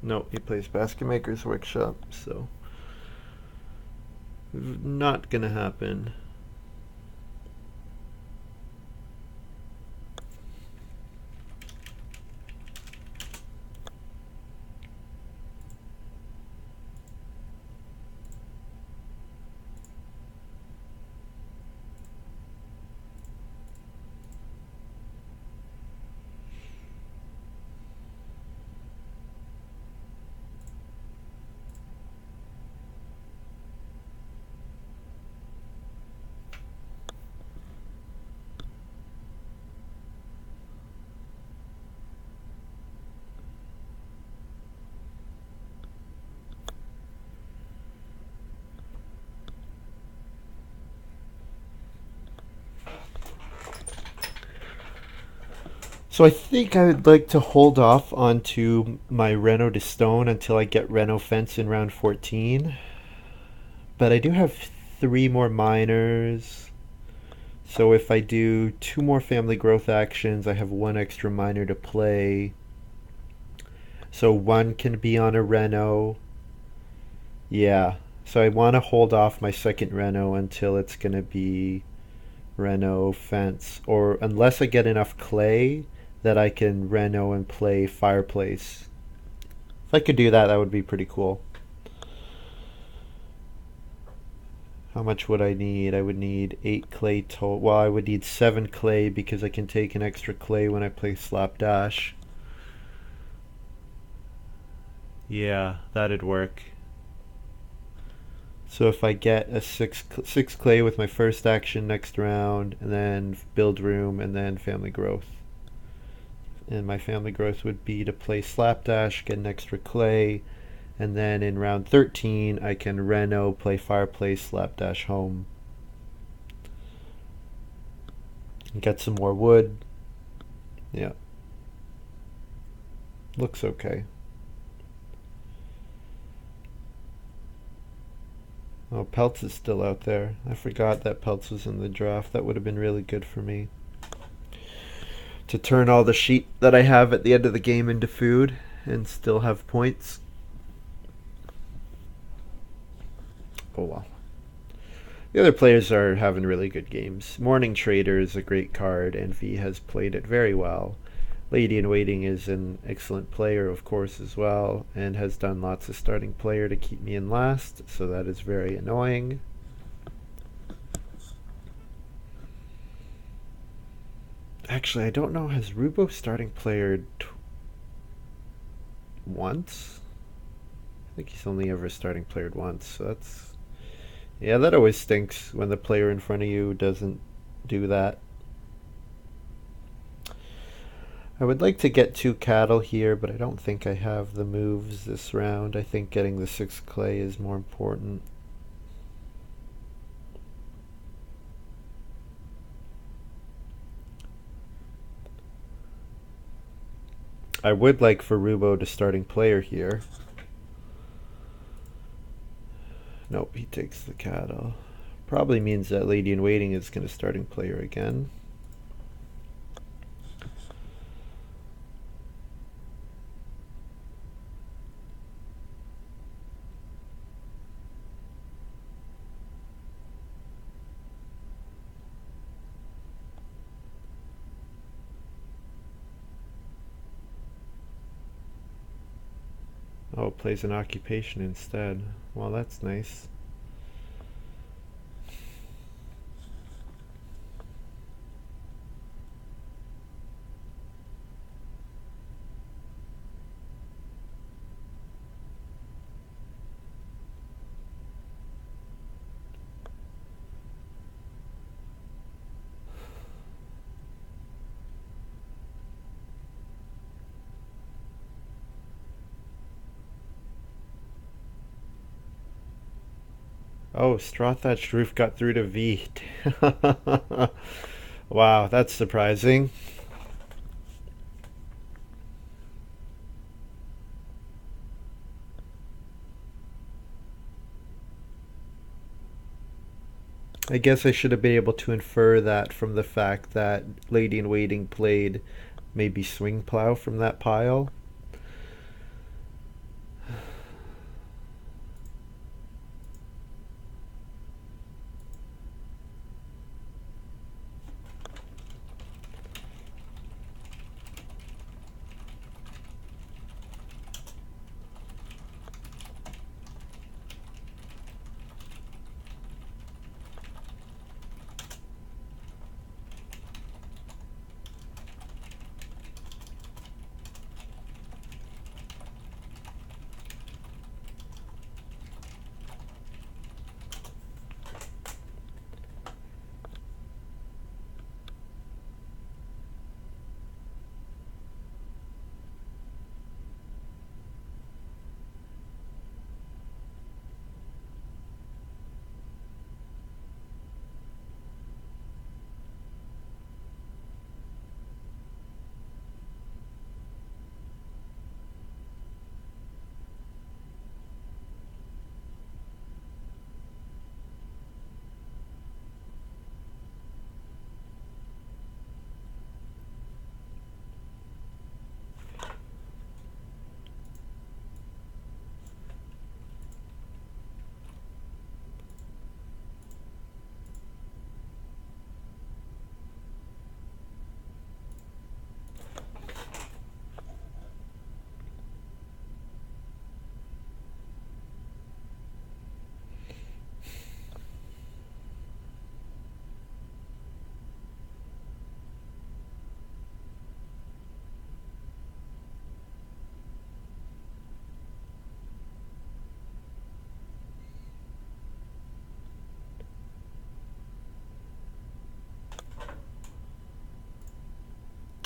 No, he plays Basket Maker's Workshop, so not gonna happen. So I think I would like to hold off onto my Reno to Stone until I get Reno Fence in round 14. But I do have three more miners. So if I do two more family growth actions, I have one extra miner to play. So one can be on a Reno. Yeah. So I want to hold off my second Reno until it's going to be Reno Fence. Or unless I get enough clay that I can Reno and play Fireplace. If I could do that, that would be pretty cool. How much would I need? I would need 8 clay total. Well, I would need 7 clay because I can take an extra clay when I play Slapdash. Yeah, that'd work. So if I get a six clay with my first action next round, and then build room, and then family growth. And my family growth would be to play Slapdash, get an extra clay, and then in round 13 I can Reno, play Fireplace, Slapdash home. Get some more wood. Yeah. Looks okay. Oh, Peltz is still out there. I forgot that Peltz was in the draft. That would have been really good for me. To turn all the sheep that I have at the end of the game into food and still have points. Oh well. The other players are having really good games. Morning Trader is a great card, and V has played it very well. Lady in Waiting is an excellent player, of course, as well, and has done lots of starting player to keep me in last, so that is very annoying. Actually, I don't know. Has Rubo starting player once? I think he's only ever starting player once, so that's. Yeah, that always stinks when the player in front of you doesn't do that. I would like to get 2 cattle here, but I don't think I have the moves this round. I think getting the 6 clay is more important. I would like for Rubo to starting player here. Nope, he takes the cattle. Probably means that Lady in Waiting is going to starting player again. Oh, it plays an occupation instead. Well, that's nice. Oh, straw thatched roof got through to V. Wow, that's surprising. I guess I should have been able to infer that from the fact that Lady in Waiting played maybe swing plow from that pile.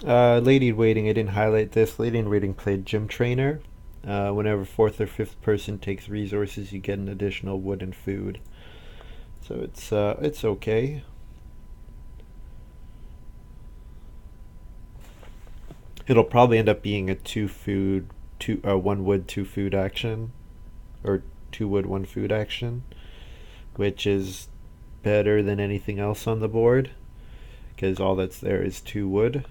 Lady in Waiting, I didn't highlight this. Lady in Waiting played Gym Trainer. Whenever fourth or fifth person takes resources, you get an additional wood and food. So it's okay. It'll probably end up being a one wood, two food action, or two wood, one food action, which is better than anything else on the board because all that's there is two wood.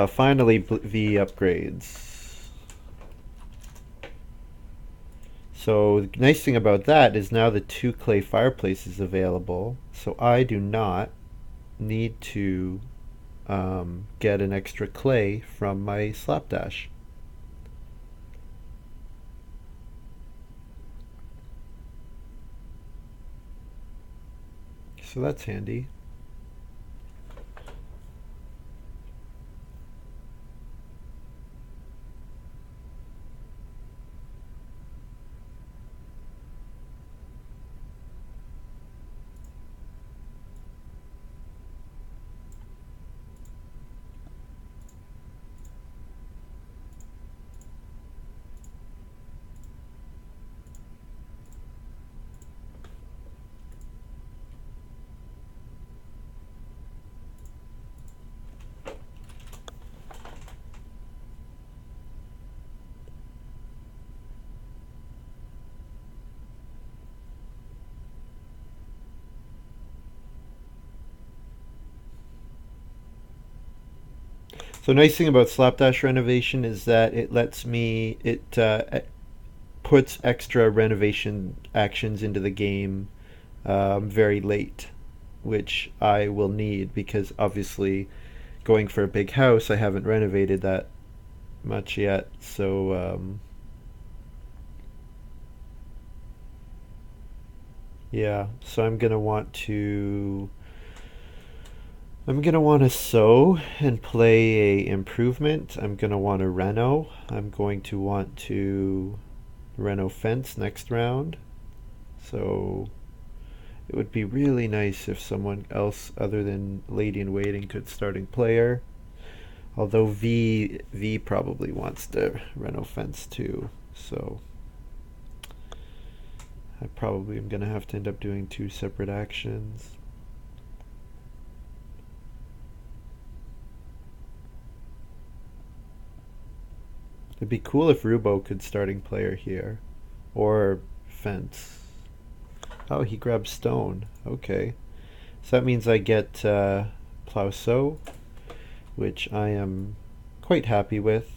Finally, V upgrades. So the nice thing about that is now the two clay fireplace is available. So I do not need to get an extra clay from my slapdash. So that's handy. So nice thing about slapdash renovation is that it puts extra renovation actions into the game very late, which I will need because obviously going for a big house, I haven't renovated that much yet, so yeah, so I'm gonna want to sow and play a improvement. I'm gonna want to reno. I'm going to want to reno fence next round. So it would be really nice if someone else other than Lady in Waiting could starting player. Although V probably wants to reno fence too. So I probably am gonna have to end up doing two separate actions. It'd be cool if Rubo could starting player here. Or fence. Oh, he grabs stone. Okay. So that means I get plow sow, which I am quite happy with.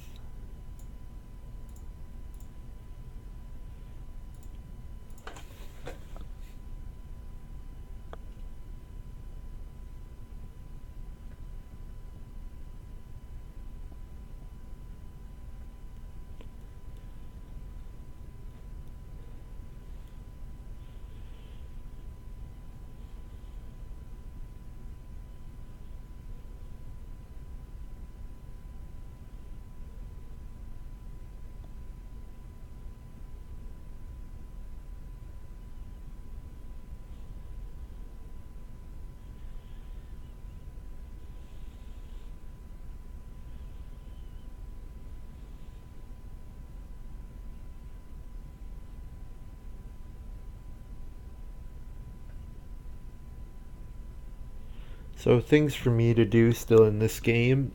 So things for me to do still in this game.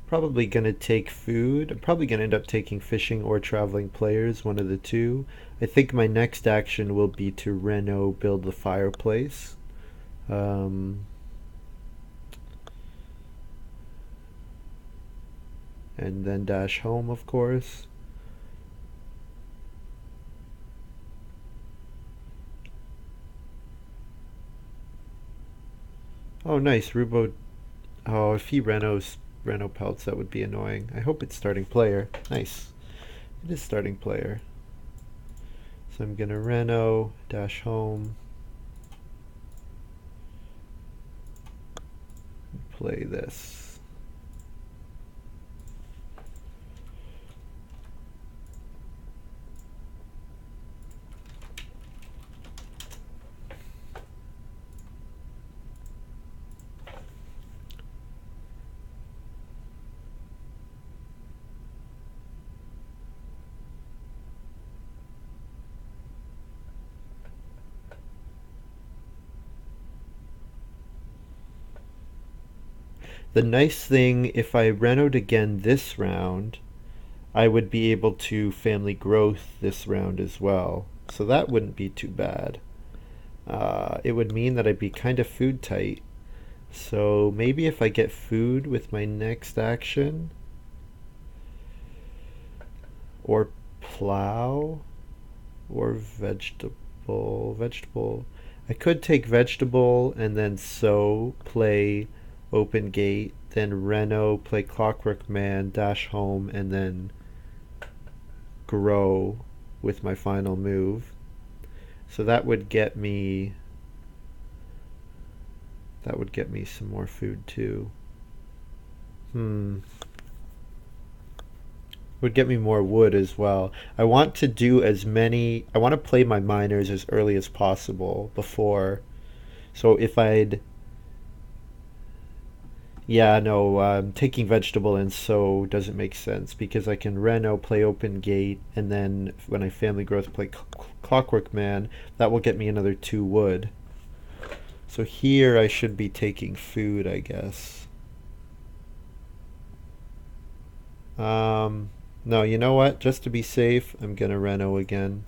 Probably gonna take food. I'm probably gonna end up taking fishing or traveling players, one of the two. I think my next action will be to reno build the fireplace. Um, and then dash home, of course. Oh, nice. Rubo. Oh, if he Reno pelts, that would be annoying. I hope it's starting player. Nice. It is starting player. So I'm gonna Reno, dash home, play this. The nice thing, if I renoed again this round, I would be able to family growth this round as well. So that wouldn't be too bad. It would mean that I'd be kind of food tight. So maybe if I get food with my next action, or plow, or vegetable. I could take vegetable and then sow, play open gate, then reno, play clockwork man, dash home, and then grow with my final move. So that would get me some more food too. Hmm. Would get me more wood as well. I want to play my miners as early as possible before. So if I'd Yeah, no, taking vegetable and sow doesn't make sense because I can reno, play open gate, and then when I family growth play clockwork man, that will get me another two wood. So here I should be taking food, I guess. Um, no, you know what? Just to be safe, I'm gonna reno again,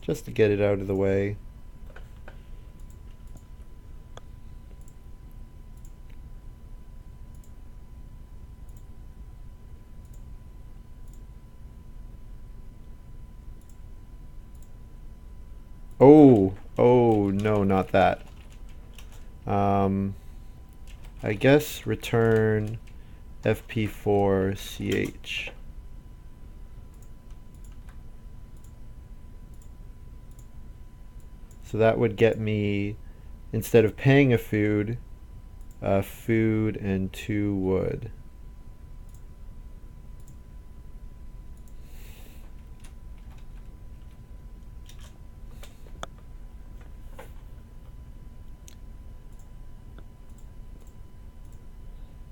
just to get it out of the way. Oh, no, not that. Um, I guess return. FP4CH. So that would get me, instead of paying a food and 2 wood.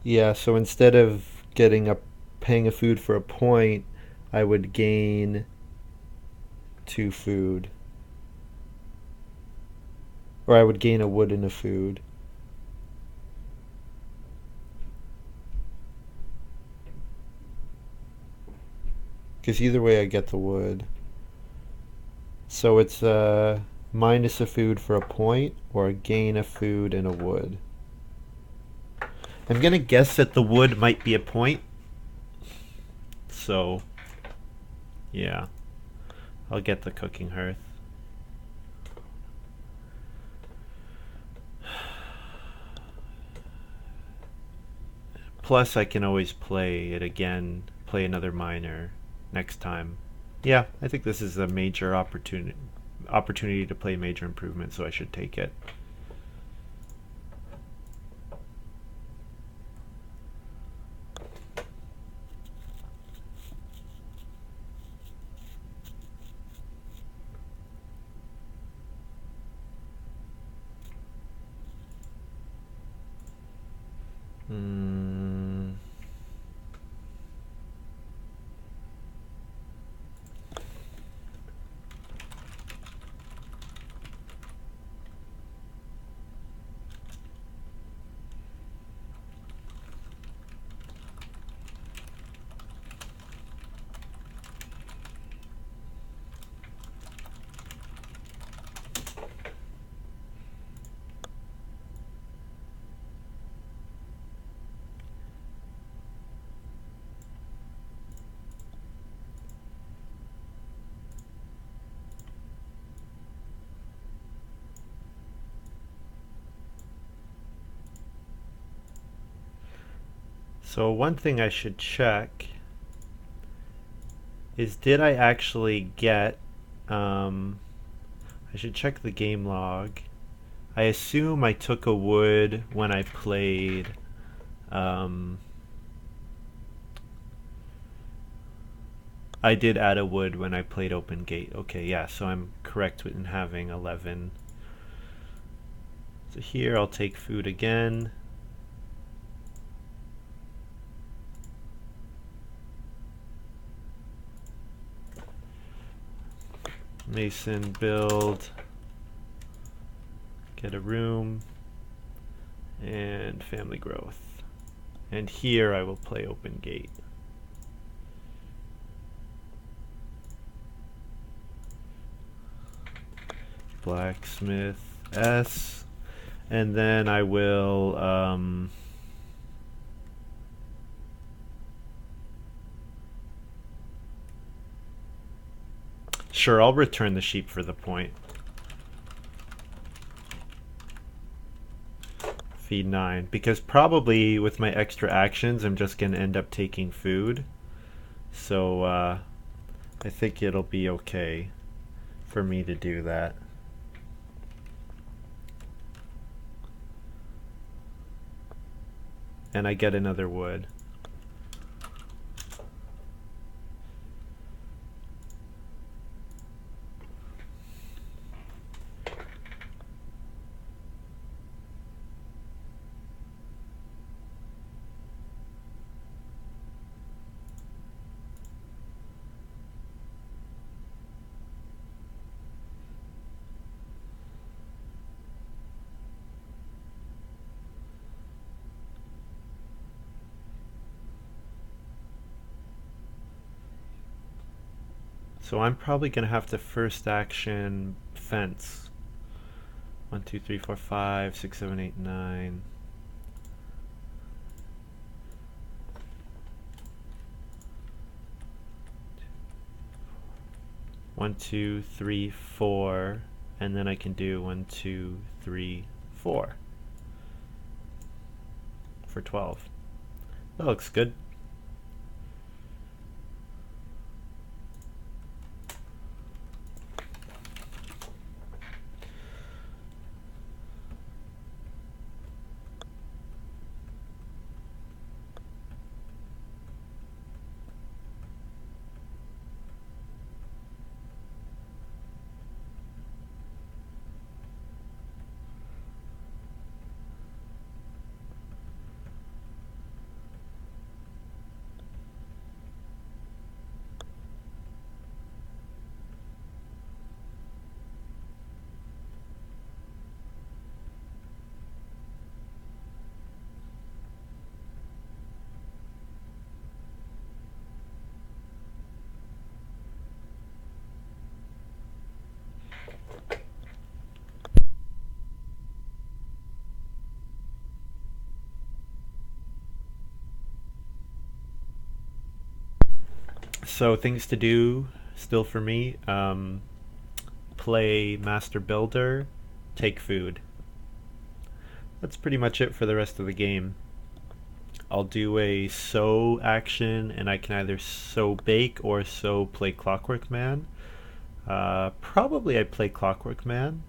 Yeah, so instead of paying a food for a point, I would gain 2 food. Or I would gain a wood and a food. Because either way I get the wood. So it's minus a food for a point, or gain a food and a wood. I'm gonna guess that the wood might be a point. So, yeah, I'll get the cooking hearth. Plus, I can always play it again, play another miner next time. Yeah, I think this is a major opportunity to play major improvement, so I should take it. So one thing I should check is, did I actually get, I should check the game log. I assume I took a wood when I played, I did add a wood when I played Open Gate. Okay, yeah, so I'm correct in having 11. So here I'll take food again. Mason build, get a room, and family growth. And here I will play Open Gate. Blacksmith S, and then I will sure, I'll return the sheep for the point. Feed 9, because probably with my extra actions I'm just gonna end up taking food, so I think it'll be okay for me to do that. And I get another wood. So I'm probably going to have to first action fence. 1, 2, 3, 4, 5, 6, 7, 8, 9. One, 2, 3, 4, and then I can do 1, 2, 3, 4 for 12. That looks good. So things to do still for me: play Master Builder, take food. That's pretty much it for the rest of the game. I'll do a sew action, and I can either sew bake or sew play Clockwork Man. Probably I play Clockwork Man.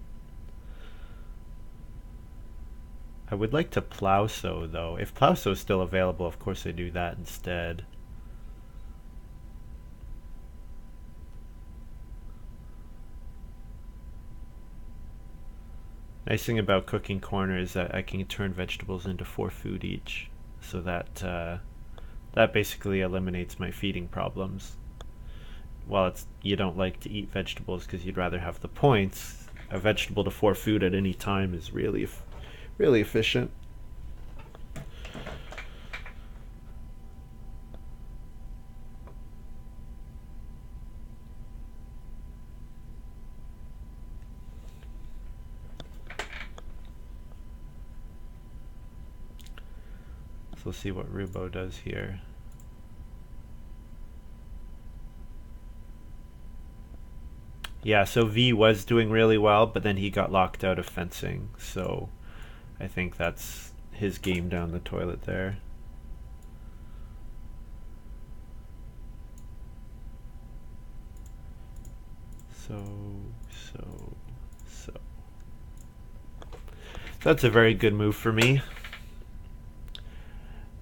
I would like to plow sew though. If plow sew is still available, of course I do that instead. Nice thing about cooking corner is that I can turn vegetables into 4 food each, so that basically eliminates my feeding problems. While you don't like to eat vegetables because you'd rather have the points, a vegetable to 4 food at any time is really efficient. So we'll see what Rubo does here. Yeah, so V was doing really well, but then he got locked out of fencing, so I think that's his game down the toilet there. So, so. That's a very good move for me.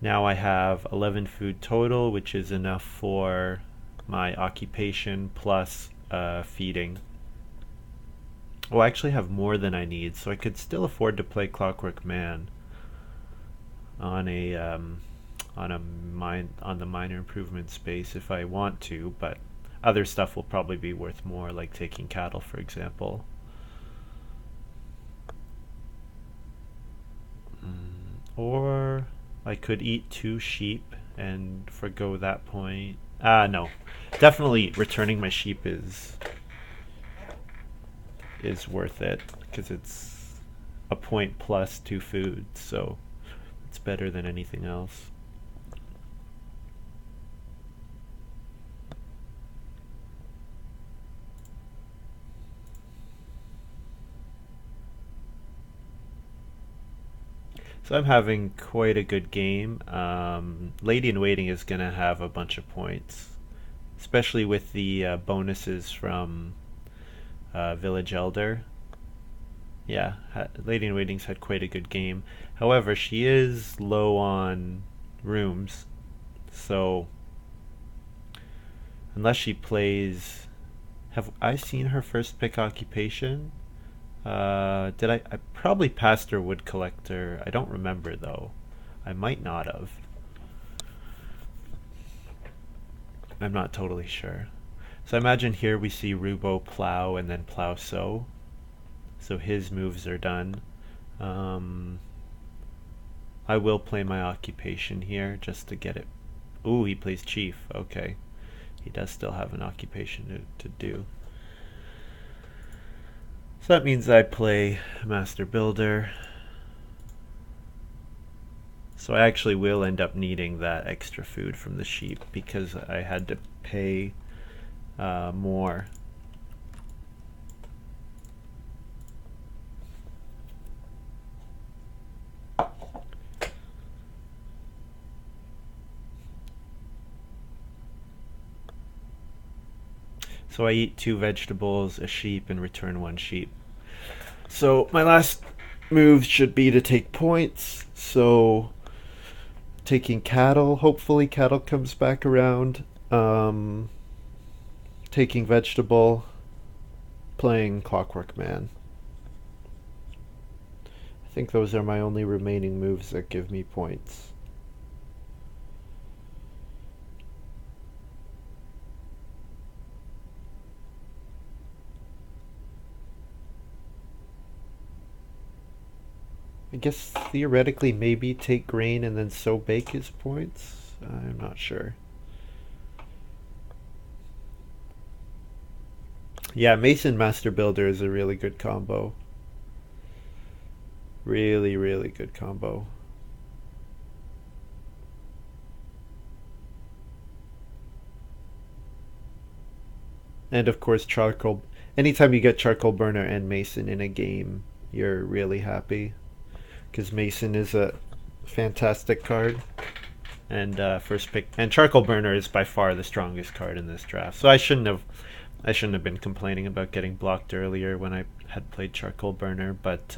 Now I have 11 food total, which is enough for my occupation plus feeding. Oh, I actually have more than I need, so I could still afford to play Clockwork Man on on the minor improvement space if I want to, but other stuff will probably be worth more, like taking cattle, for example. Or I could eat 2 sheep and forgo that point. No. Definitely returning my sheep is worth it because it's a point plus 2 food, so it's better than anything else. So I'm having quite a good game. Lady in Waiting is going to have a bunch of points, especially with the bonuses from Village Elder. Yeah, Lady in Waiting's had quite a good game. However, she is low on rooms, so unless she plays, have I seen her first pick occupation? Did I probably passed her wood collector. I don't remember though. I might not have. I'm not totally sure. So I imagine here we see Rubo plow and then plow sow. So his moves are done. Um, I will play my occupation here just to get it. Ooh, he plays chief. Okay. He does still have an occupation to do. So that means I play Master Builder. So I actually will end up needing that extra food from the sheep because I had to pay more. So I eat 2 vegetables, a sheep, and return 1 sheep. So my last move should be to take points. So taking cattle, hopefully cattle comes back around. Taking vegetable, playing Clockwork Man. I think those are my only remaining moves that give me points. I guess theoretically maybe take grain and then sow bake is points. I'm not sure. Yeah, Mason Master Builder is a really good combo. Really, really good combo. And of course, charcoal. Anytime you get charcoal burner and Mason in a game, you're really happy because Mason is a fantastic card. And first pick, and charcoal burner is by far the strongest card in this draft. So I shouldn't have been complaining about getting blocked earlier when I had played charcoal burner, but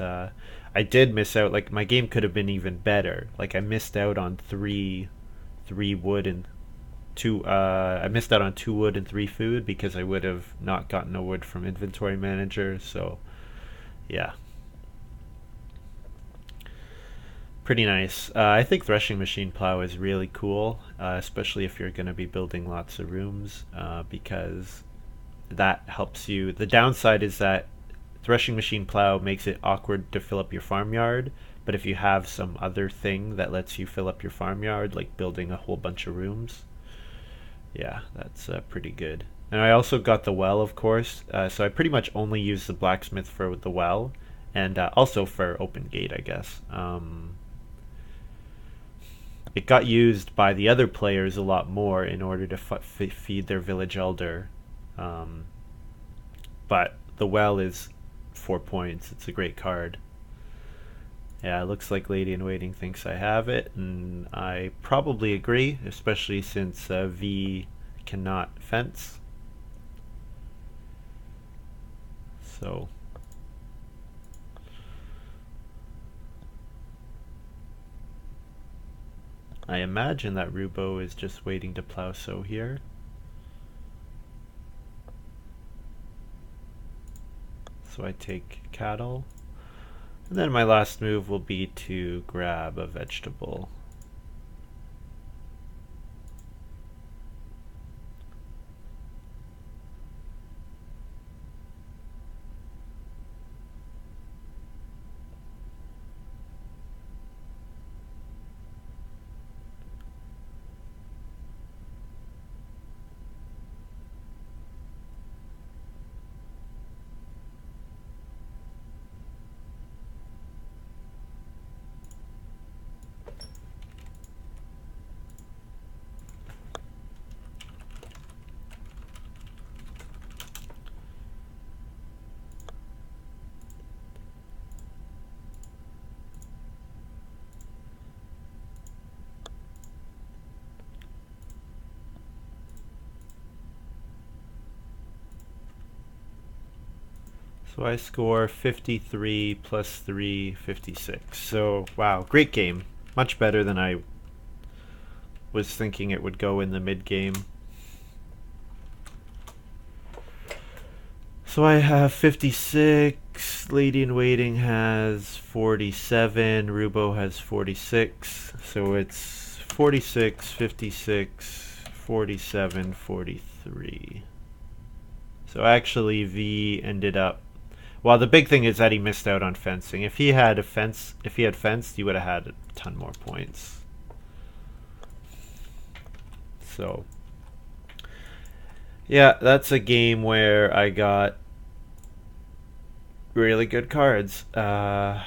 I did miss out. Like my game could have been even better. Like I missed out on three wood and two. I missed out on 2 wood and 3 food because I would have not gotten a wood from inventory manager. So yeah, pretty nice. I think threshing machine plow is really cool, especially if you're going to be building lots of rooms, because that helps you. The downside is that threshing machine plow makes it awkward to fill up your farmyard, but if you have some other thing that lets you fill up your farmyard, like building a whole bunch of rooms, yeah, that's pretty good. And I also got the well, of course, so I pretty much only use the blacksmith for the well, and also for open gate, I guess. It got used by the other players a lot more in order to feed their village elder. Um, but the well is 4 points. It's a great card. Yeah, it looks like Lady in Waiting thinks I have it, and I probably agree, especially since V cannot fence. So I imagine that Rubo is just waiting to plow sow here. So I take cattle. And then my last move will be to grab a vegetable. So I score 53 plus 3, 56. So, wow, great game. Much better than I was thinking it would go in the mid game. So I have 56, Lady in Waiting has 47, Rubo has 46. So it's 46, 56, 47, 43. So actually V ended up. Well, the big thing is that he missed out on fencing. If he had fenced, he would have had a ton more points. So, yeah, that's a game where I got really good cards. So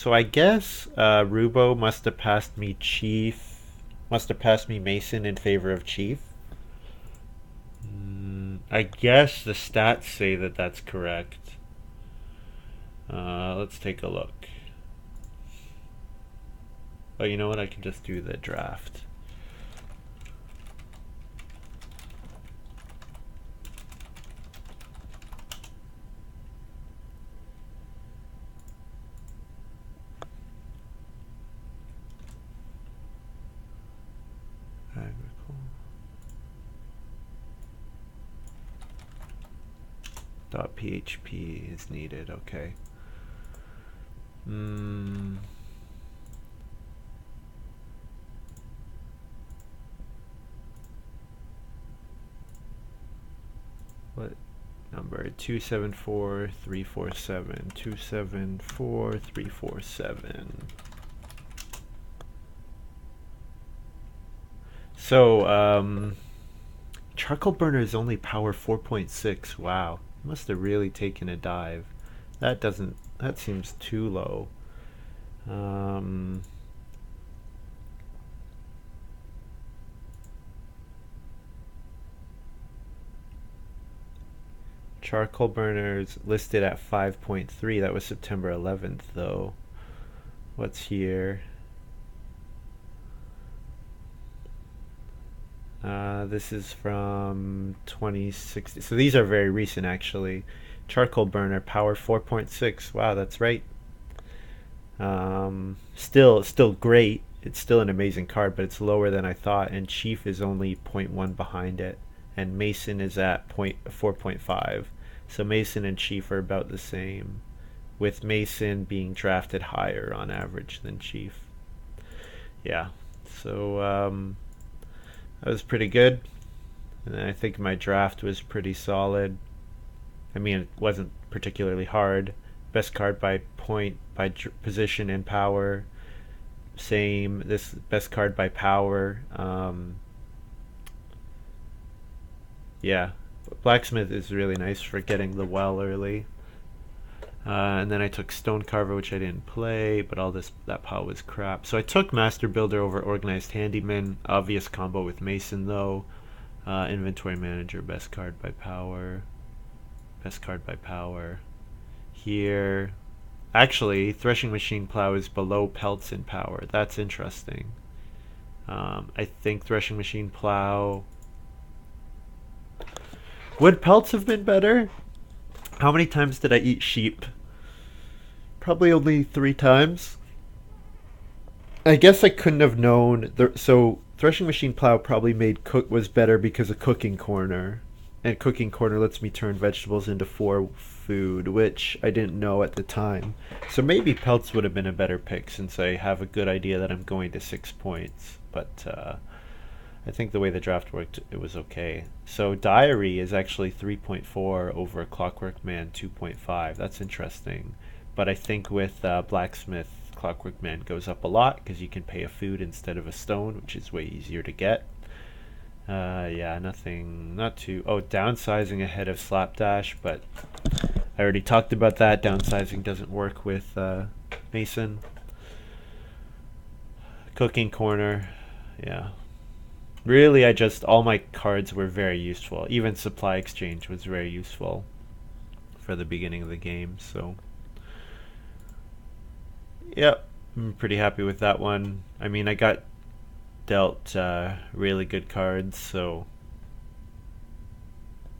I guess Rubo must have passed me Mason in favor of Chief. I guess the stats say that that's correct. Let's take a look. Oh, you know what? I can just do the draft. .php is needed. Okay. What number? 274347. 274347. So, charcoal burner is only power 4.6. Wow. Must have really taken a dive. That seems too low. Charcoal burners listed at 5.3. That was September 11th, though. What's here? This is from 2016. So these are very recent, actually. Charcoal burner, power 4.6. Wow, that's right. Still great. It's still an amazing card, but it's lower than I thought. And Chief is only zero point 0.1 behind it, and Mason is at 4.5. So Mason and Chief are about the same, with Mason being drafted higher on average than Chief. Yeah. So that was pretty good. And then I think my draft was pretty solid. I mean, it wasn't particularly hard. Best card by point, by position and power. Same. This best card by power. Yeah. Blacksmith is really nice for getting the well early. And then I took Stonecarver, which I didn't play, but all that pile was crap. So I took Master Builder over Organized Handyman. Obvious combo with Mason, though. Inventory Manager, best card by power. Best card by power. Here. Actually, Threshing Machine Plow is below Pelts in power. That's interesting. I think Threshing Machine Plow... Would Pelts have been better? How many times did I eat sheep? Probably only 3 times. I guess I couldn't have known. So Threshing Machine Plow probably was better because of Cooking Corner, and Cooking Corner lets me turn vegetables into 4 food, which I didn't know at the time. So maybe Pelts would have been a better pick since I have a good idea that I'm going to 6 points. But I think the way the draft worked, it was okay. So Diary is actually 3.4 over Clockwork Man 2.5. That's interesting. But I think with Blacksmith, Clockwork Man goes up a lot because you can pay a food instead of a stone, which is way easier to get. Yeah, not too... Oh, downsizing ahead of Slapdash, but I already talked about that. Downsizing doesn't work with Mason. Cooking Corner, yeah. Really, all my cards were very useful. Even Supply Exchange was very useful for the beginning of the game, so... Yep, I'm pretty happy with that one. I mean, I got dealt really good cards, so...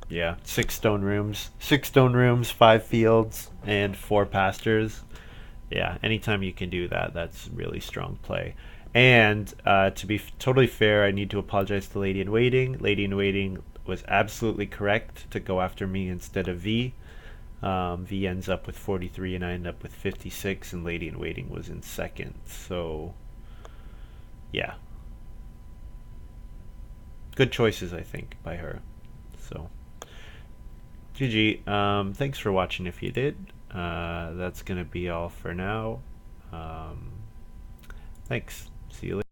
Yeah, 6 stone rooms. 6 stone rooms, 5 fields, and 4 pastures. Yeah, anytime you can do that, that's really strong play. And to be totally fair, I need to apologize to Lady in Waiting. Lady in Waiting was absolutely correct to go after me instead of V. V ends up with 43 and I end up with 56, and Lady in Waiting was in second. So, yeah. Good choices, I think, by her. So, GG. Thanks for watching if you did. That's going to be all for now. Thanks. See you later.